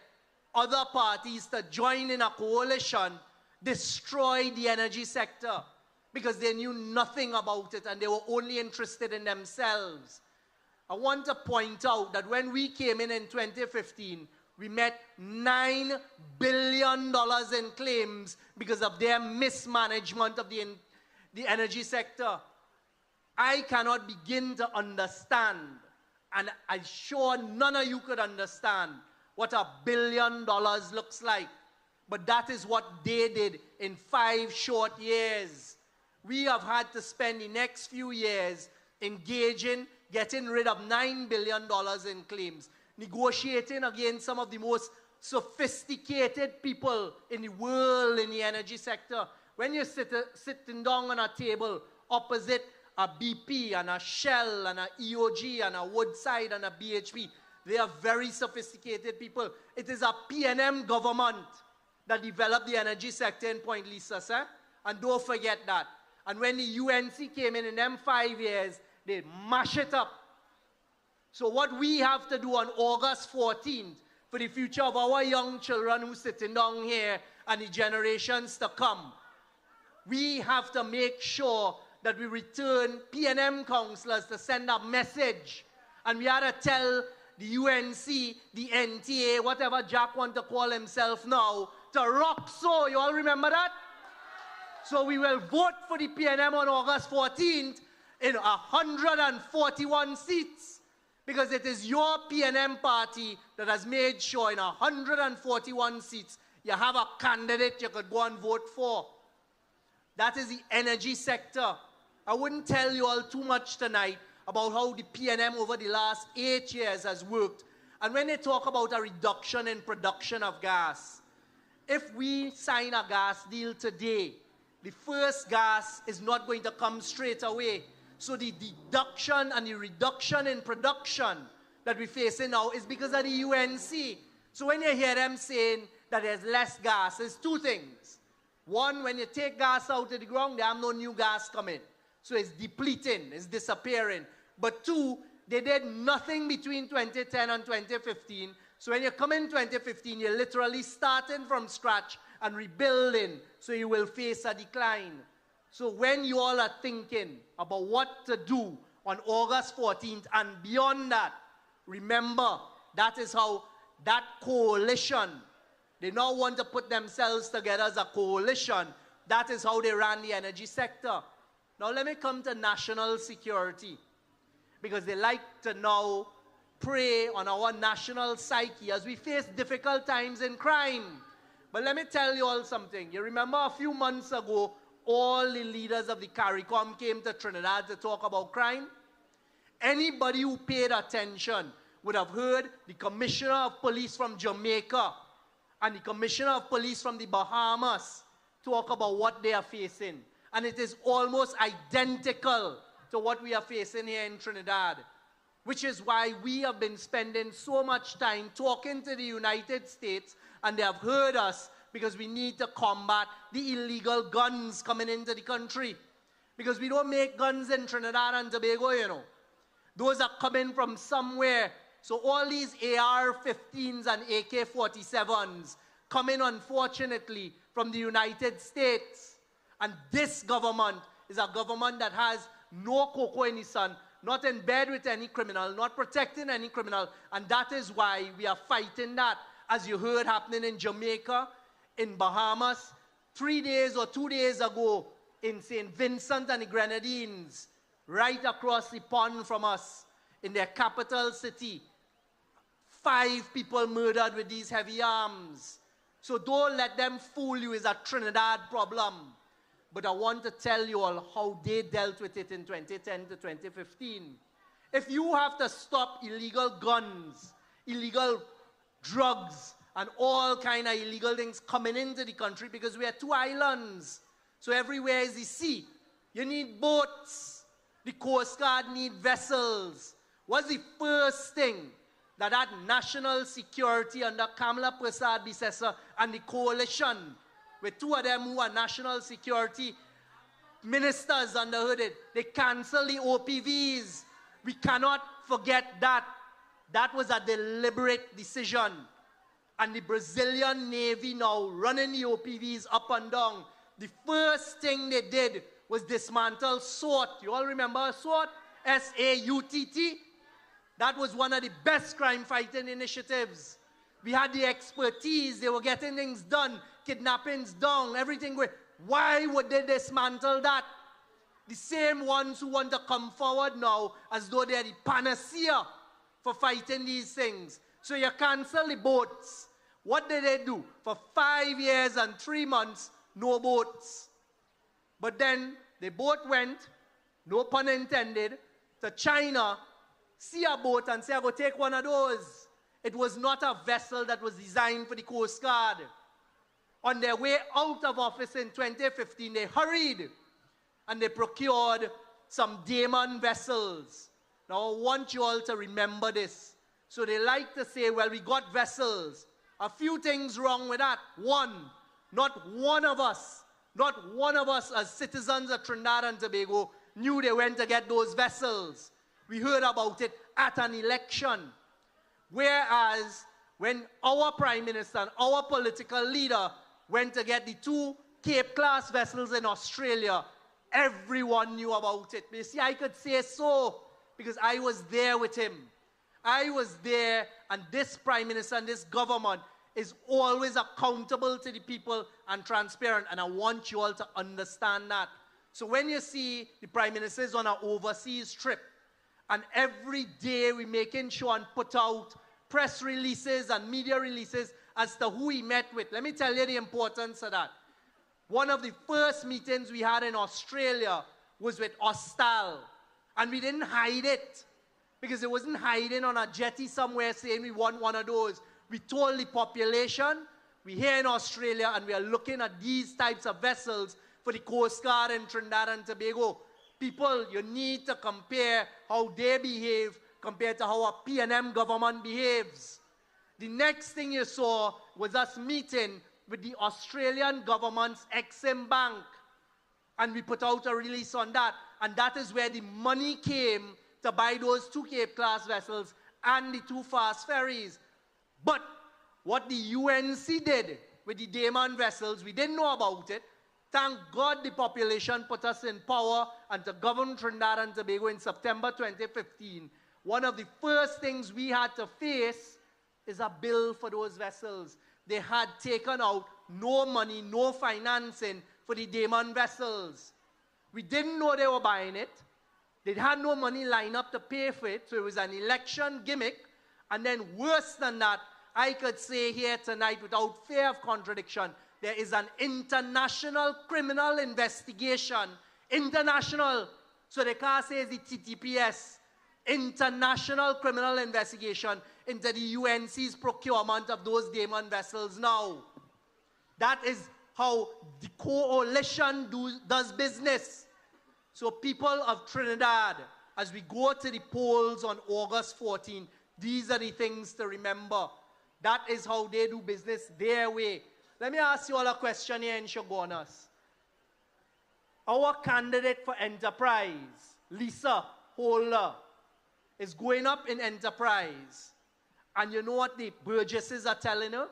Speaker 6: other parties to join in a coalition, destroyed the energy sector because they knew nothing about it and they were only interested in themselves. I want to point out that when we came in 2015, we met $9 billion in claims because of their mismanagement of the energy sector. I cannot begin to understand, and I'm sure none of you could understand, what $1 billion looks like. But that is what they did in 5 short years. We have had to spend the next few years engaging, getting rid of $9 billion in claims, negotiating against some of the most sophisticated people in the world in the energy sector. When you're sitting down on a table opposite a BP and a Shell and a EOG and a Woodside and a BHP, they are very sophisticated people. It is a PNM government that developed the energy sector in Point Lisa, sir. And don't forget that. And when the UNC came in them 5 years, they mash it up. So what we have to do on August 14th for the future of our young children who are sitting down here and the generations to come, we have to make sure that we return PNM councillors to send a message. And we have to tell the UNC, the NTA, whatever Jack wants to call himself now, to rock so. You all remember that? So we will vote for the PNM on August 14th in 141 seats. Because it is your PNM party that has made sure in 141 seats you have a candidate you could go and vote for. That is the energy sector. I wouldn't tell you all too much tonight about how the PNM over the last 8 years has worked. And when they talk about a reduction in production of gas, if we sign a gas deal today, the first gas is not going to come straight away. So the deduction and the reduction in production that we're facing now is because of the UNC. So when you hear them saying that there's less gas, there's two things. One, when you take gas out of the ground, there have no new gas coming. So it's depleting, it's disappearing. But two, they did nothing between 2010 and 2015. So when you come in 2015, you're literally starting from scratch and rebuilding. So you will face a decline. So when you all are thinking about what to do on August 14th and beyond that. Remember, that is how that coalition, they now want to put themselves together as a coalition. That is how they ran the energy sector. Now let me come to national security, because they like to now prey on our national psyche as we face difficult times in crime. But let me tell you all something. You remember a few months ago, all the leaders of the CARICOM came to Trinidad to talk about crime? Anybody who paid attention would have heard the Commissioner of Police from Jamaica and the Commissioner of Police from the Bahamas talk about what they are facing. And it is almost identical to what we are facing here in Trinidad, which is why we have been spending so much time talking to the United States, and they have heard us, because we need to combat the illegal guns coming into the country. Because we don't make guns in Trinidad and Tobago, you know. Those are coming from somewhere. So all these AR-15s and AK-47s coming, unfortunately, from the United States. And this government is a government that has no cocoa in the sun, not in bed with any criminal, not protecting any criminal. And that is why we are fighting that, as you heard happening in Jamaica, in Bahamas, 3 days or 2 days ago in St. Vincent and the Grenadines, right across the pond from us, in their capital city. 5 people murdered with these heavy arms. So don't let them fool you. It's a Trinidad problem. But I want to tell you all how they dealt with it in 2010 to 2015. If you have to stop illegal guns, illegal drugs, and all kind of illegal things coming into the country, because we are 2 islands, so everywhere is the sea. You need boats. The Coast Guard need vessels. What's the first thing that national security under Kamala Prasad Bisesa and the coalition, with 2 of them who are national security ministers under it, they cancel the OPVs. We cannot forget that. That was a deliberate decision. And the Brazilian Navy now running the OPVs up and down. The first thing they did was dismantle SOUT. You all remember SOUT? S-A-U-T-T? That was one of the best crime-fighting initiatives. We had the expertise. They were getting things done, kidnappings down, everything. Why would they dismantle that? The same ones who want to come forward now as though they are the panacea for fighting these things. So you cancel the boats. What did they do? For 5 years and 3 months, no boats. But then the boat went, no pun intended, to China, see a boat and say, I go take one of those. It was not a vessel that was designed for the Coast Guard. On their way out of office in 2015, they hurried and they procured some Daemon vessels. Now I want you all to remember this. So they like to say, well, we got vessels. A few things wrong with that. One, not one of us as citizens of Trinidad and Tobago knew they went to get those vessels. We heard about it at an election. Whereas when our Prime Minister and our political leader went to get the 2 Cape-class vessels in Australia, everyone knew about it. But you see, I could say so because I was there with him. I was there, and this Prime Minister and this government is always accountable to the people and transparent, and I want you all to understand that. So when you see the Prime Minister is on an overseas trip, and every day we're making sure and put out press releases and media releases as to who he met with. Let me tell you the importance of that. One of the first meetings we had in Australia was with Hostal, and we didn't hide it, because it wasn't hiding on a jetty somewhere saying we want one of those. We told the population, we're here in Australia and we are looking at these types of vessels for the Coast Guard in Trinidad and Tobago. People, you need to compare how they behave compared to how a PNM government behaves. The next thing you saw was us meeting with the Australian government's Exim Bank. And we put out a release on that. And that is where the money came to buy those 2 Cape-class vessels and the 2 fast ferries. But what the UNC did with the Daemon vessels, we didn't know about it. Thank God the population put us in power and to govern Trinidad and Tobago in September 2015. One of the first things we had to face is a bill for those vessels. They had taken out no money, no financing for the Damon vessels. We didn't know they were buying it. They had no money lined up to pay for it, so it was an election gimmick. And then worse than that, I could say here tonight without fear of contradiction, there is an international criminal investigation. International. So they can't say it's the TTPS. International criminal investigation into the UNC's procurement of those Damon vessels now. That is how the coalition does business. So people of Trinidad, as we go to the polls on August 14, these are the things to remember. That is how they do business their way. Let me ask you all a question here in Chaguanas. Our candidate for enterprise, Lisa Holder, is going up in enterprise. And you know what the Burgesses are telling her?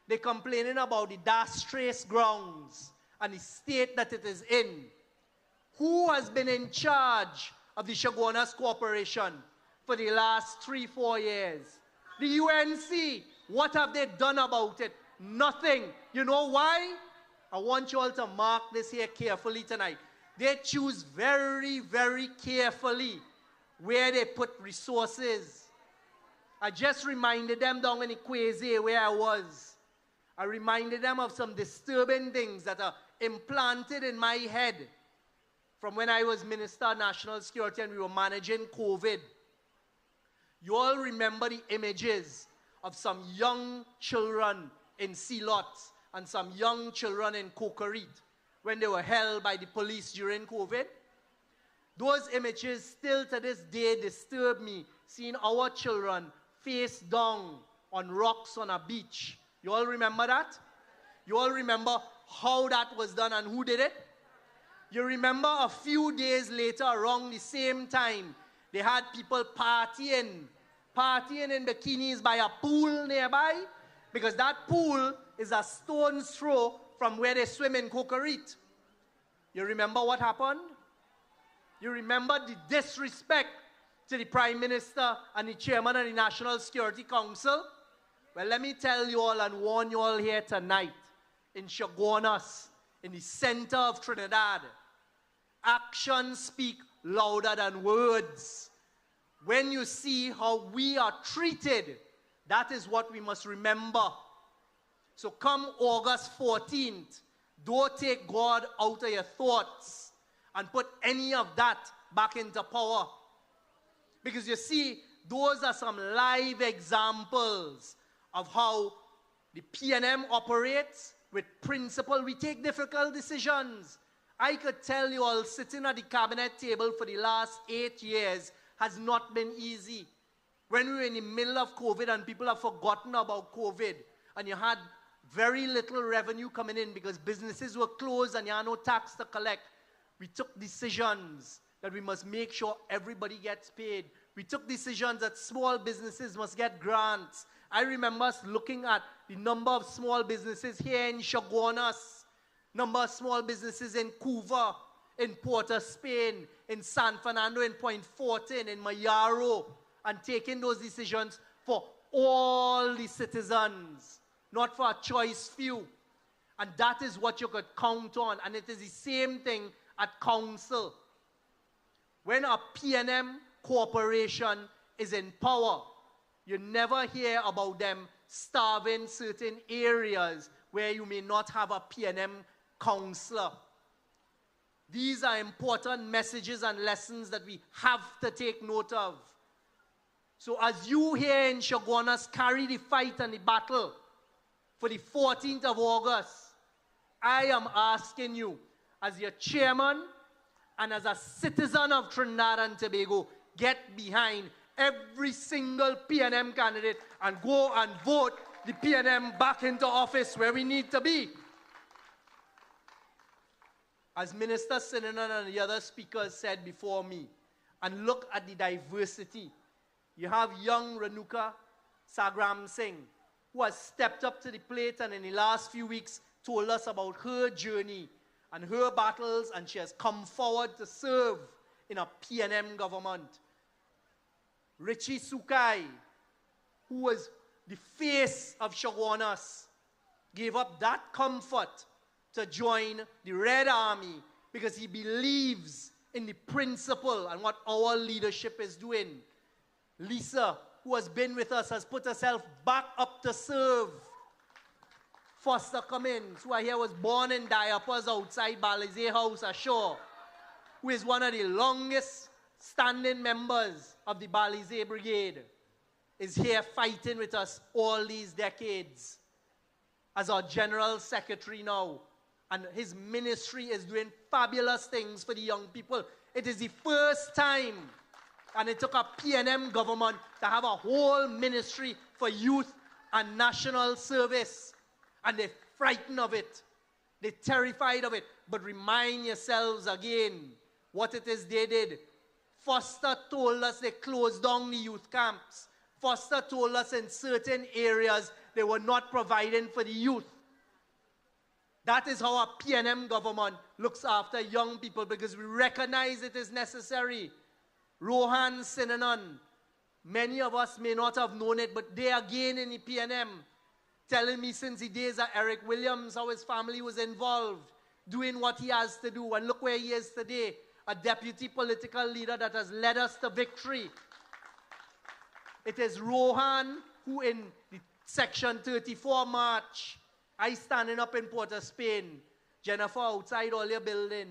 Speaker 6: They're complaining about the Das Trace grounds and the state that it is in. Who has been in charge of the Chaguanas Corporation for the last 3-4 years? The UNC. What have they done about it? Nothing. You know why? I want you all to mark this here carefully tonight. They choose very, very carefully where they put resources. I just reminded them down in Ikwese where I was. I reminded them of some disturbing things that are implanted in my head from when I was Minister of National Security and we were managing COVID. You all remember the images of some young children in Sealots and some young children in Cocorit when they were held by the police during COVID? Those images still to this day disturb me, seeing our children face down on rocks on a beach. You all remember that? You all remember how that was done and who did it? You remember a few days later, around the same time, they had people partying in bikinis by a pool nearby, because that pool is a stone's throw from where they swim in Cocorit. You remember what happened? You remember the disrespect to the Prime Minister and the Chairman of the National Security Council? Well, let me tell you all and warn you all here tonight, in Chaguanas, in the center of Trinidad, actions speak louder than words. When you see how we are treated, that is what we must remember. So come August 14th, don't take God out of your thoughts and put any of that back into power. Because you see, those are some live examples of how the PNM operates with principle. We take difficult decisions. I could tell you all, sitting at the cabinet table for the last 8 years has not been easy. When we were in the middle of COVID and people have forgotten about COVID, and you had very little revenue coming in because businesses were closed and you had no tax to collect, we took decisions that we must make sure everybody gets paid. We took decisions that small businesses must get grants. I remember us looking at the number of small businesses here in Chaguanas, number of small businesses in Cuba, in Port of Spain, in San Fernando, in Point Fortin, in Mayaro, and taking those decisions for all the citizens, not for a choice few. And that is what you could count on. And it is the same thing at council. When a PNM corporation is in power, you never hear about them starving certain areas where you may not have a PNM councillor. These are important messages and lessons that we have to take note of. So as you here in Chaguanas carry the fight and the battle for the 14th of August, I am asking you, as your chairman and as a citizen of Trinidad and Tobago, get behind every single PNM candidate and go and vote the PNM back into office where we need to be. As Minister Sinanan and the other speakers said before me, and look at the diversity. You have young Renuka Sagram Singh, who has stepped up to the plate and in the last few weeks told us about her journey and her battles, and she has come forward to serve in a PNM government. Richie Sukai, who was the face of Chaguanas, gave up that comfort to join the Red Army because he believes in the principle and what our leadership is doing. Lisa, who has been with us, has put herself back up to serve. Foster Cummins, who I hear was born in diapers outside Balize House ashore, who is one of the longest standing members of the Balize Brigade, is here fighting with us all these decades as our General Secretary now. And his ministry is doing fabulous things for the young people. It is the first time, and it took a PNM government to have a whole ministry for youth and national service. And they're frightened of it. They're terrified of it. But remind yourselves again what it is they did. Foster told us they closed down the youth camps. Foster told us in certain areas they were not providing for the youth. That is how a PNM government looks after young people, because we recognize it is necessary. Rohan Sinanan, many of us may not have known it, but they again in the PNM, telling me since the days of Eric Williams how his family was involved, doing what he has to do. And look where he is today, a deputy political leader that has led us to victory. It is Rohan who in the Section 34 march, I standing up in Port-of-Spain, Jennifer outside all your building,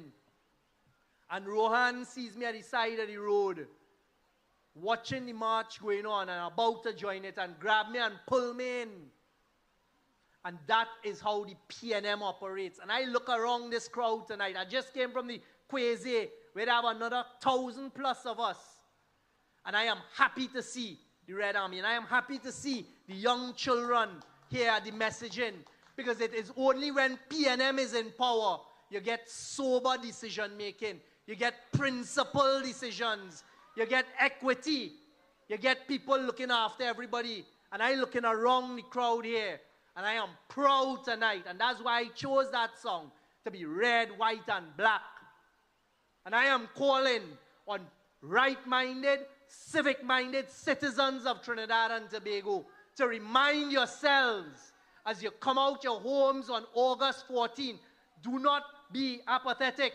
Speaker 6: and Rohan sees me at the side of the road, watching the march going on and about to join it, and grab me and pull me in. And that is how the PNM operates. And I look around this crowd tonight. I just came from the Kweze, where they have another 1,000 plus of us. And I am happy to see the Red Army. And I am happy to see the young children hear the messaging. Because it is only when PNM is in power, you get sober decision making. You get principled decisions. You get equity. You get people looking after everybody. And I looking around the crowd here. And I am proud tonight. And that's why I chose that song to be red, white, and black. And I am calling on right-minded, civic-minded citizens of Trinidad and Tobago to remind yourselves as you come out your homes on August 14th, do not be apathetic.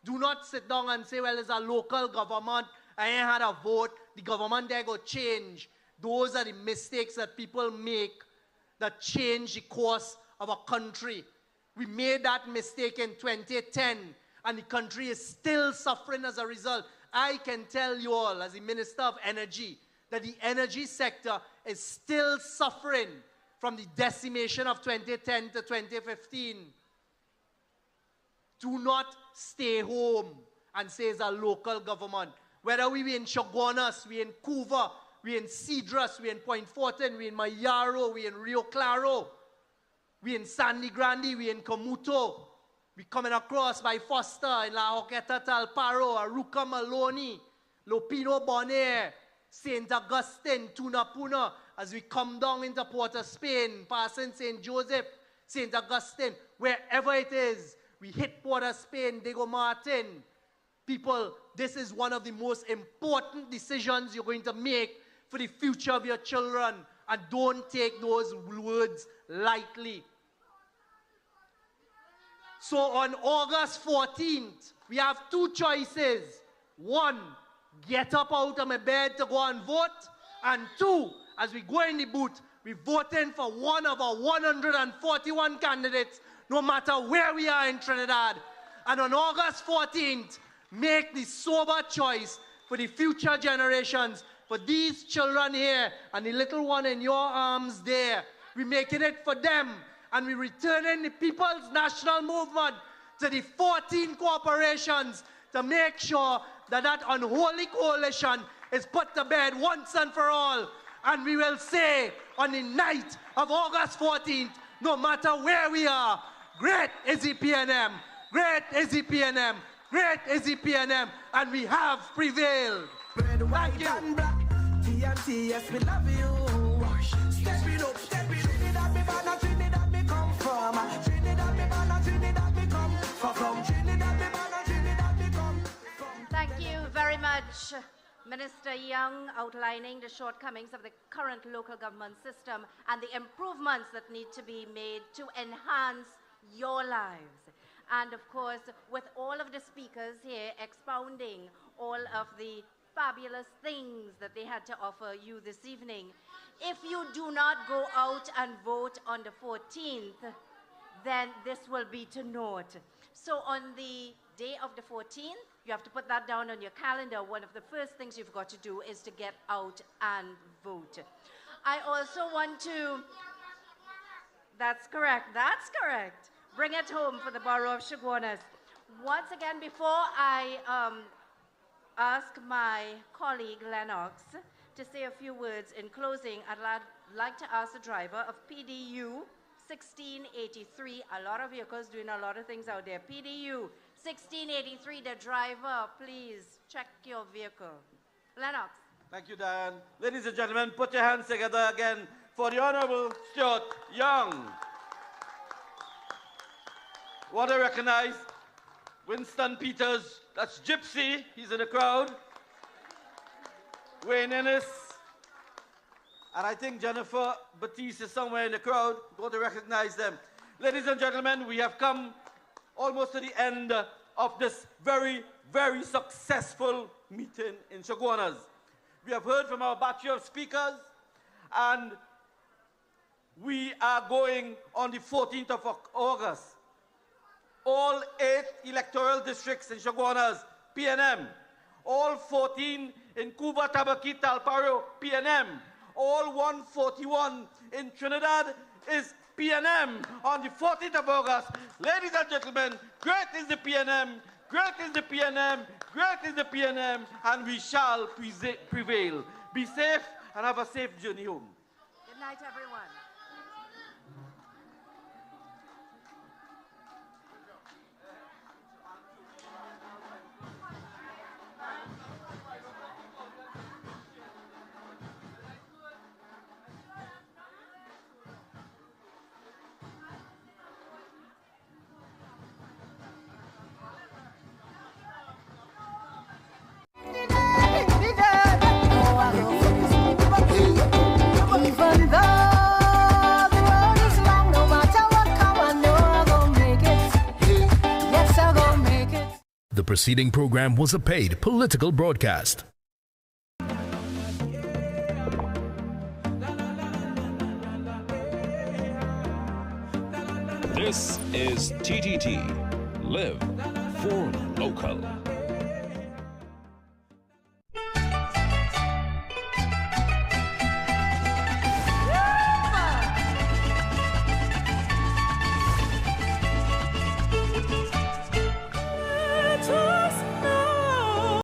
Speaker 6: Do not sit down and say, well, it's a local government. I ain't had a vote. The government there go change. Those are the mistakes that people make that change the course of a country. We made that mistake in 2010, and the country is still suffering as a result. I can tell you all, as the Minister of Energy, that the energy sector is still suffering from the decimation of 2010 to 2015. Do not stay home and say it's a local government. Whether we be in Chaguanas, we in Couva, we in Cedras, we in Point Fortin, we in Mayaro, we in Rio Claro, we in Sandy Grande, we in Comuto. We coming across by Foster in La Hoqueta Talparo, Aruca Maloney, Lopino Bonaire, St. Augustine, Tunapuna, as we come down into Port-of-Spain, passing St. Joseph, St. Augustine, wherever it is, we hit Port-of-Spain, Diego Martin. People, this is one of the most important decisions you're going to make for the future of your children, and don't take those words lightly. So on August 14th, we have two choices. One, get up out of my bed to go and vote. And two, as we go in the booth, we're voting for one of our 141 candidates, no matter where we are in Trinidad. And on August 14th, make the sober choice for the future generations, for these children here and the little one in your arms there. We're making it for them, and we're returning the People's National Movement to the 14 corporations to make sure that that unholy coalition is put to bed once and for all. And we will say on the night of August 14th, no matter where we are, great is the PNM, great is the PNM, great is the PNM, and we have prevailed. Thank you.
Speaker 4: TNT, yes, we love you. Step it up, Trinidad, me banner, Trinidad, me come from. Trinidad, me banner, Trinidad, me come from.
Speaker 2: Minister Young outlining the shortcomings of the current local government system and the improvements that need to be made to enhance your lives. And of course, with all of the speakers here expounding all of the fabulous things that they had to offer you this evening, if you do not go out and vote on the 14th, then this will be to naught. So on the day of the 14th, you have to put that down on your calendar. One of the first things you've got to do is to get out and vote. I also want to... That's correct. Bring it home for the borough of Chaguanas. Once again, before I ask my colleague Lennox to say a few words in closing, I'd like to ask the driver of PDU 1683, a lot of vehicles doing a lot of things out there. PDU 1683, the driver, please check your vehicle. Lennox.
Speaker 3: Thank you, Diane. Ladies and gentlemen, put your hands together again for the Honorable Stuart Young. Want to recognize Winston Peters, that's Gypsy, he's in the crowd. Wayne Ennis, and I think Jennifer Batiste is somewhere in the crowd. Want to recognize them. Ladies and gentlemen, we have come almost to the end of this very, very successful meeting in Chaguanas. We have heard from our batch of speakers, and we are going on the 14th of August. All 8 electoral districts in Chaguanas, PNM. All 14 in Cuba, Tabaqui, Talparo, PNM. All 141 in Trinidad is PNM on the 14th of August. Ladies and gentlemen, great is the PNM, great is the PNM, great is the PNM, and we shall prevail. Be safe and have a safe journey home.
Speaker 2: Good night, everyone.
Speaker 15: The preceding program was a paid political broadcast.
Speaker 16: This is TTT. Live for local.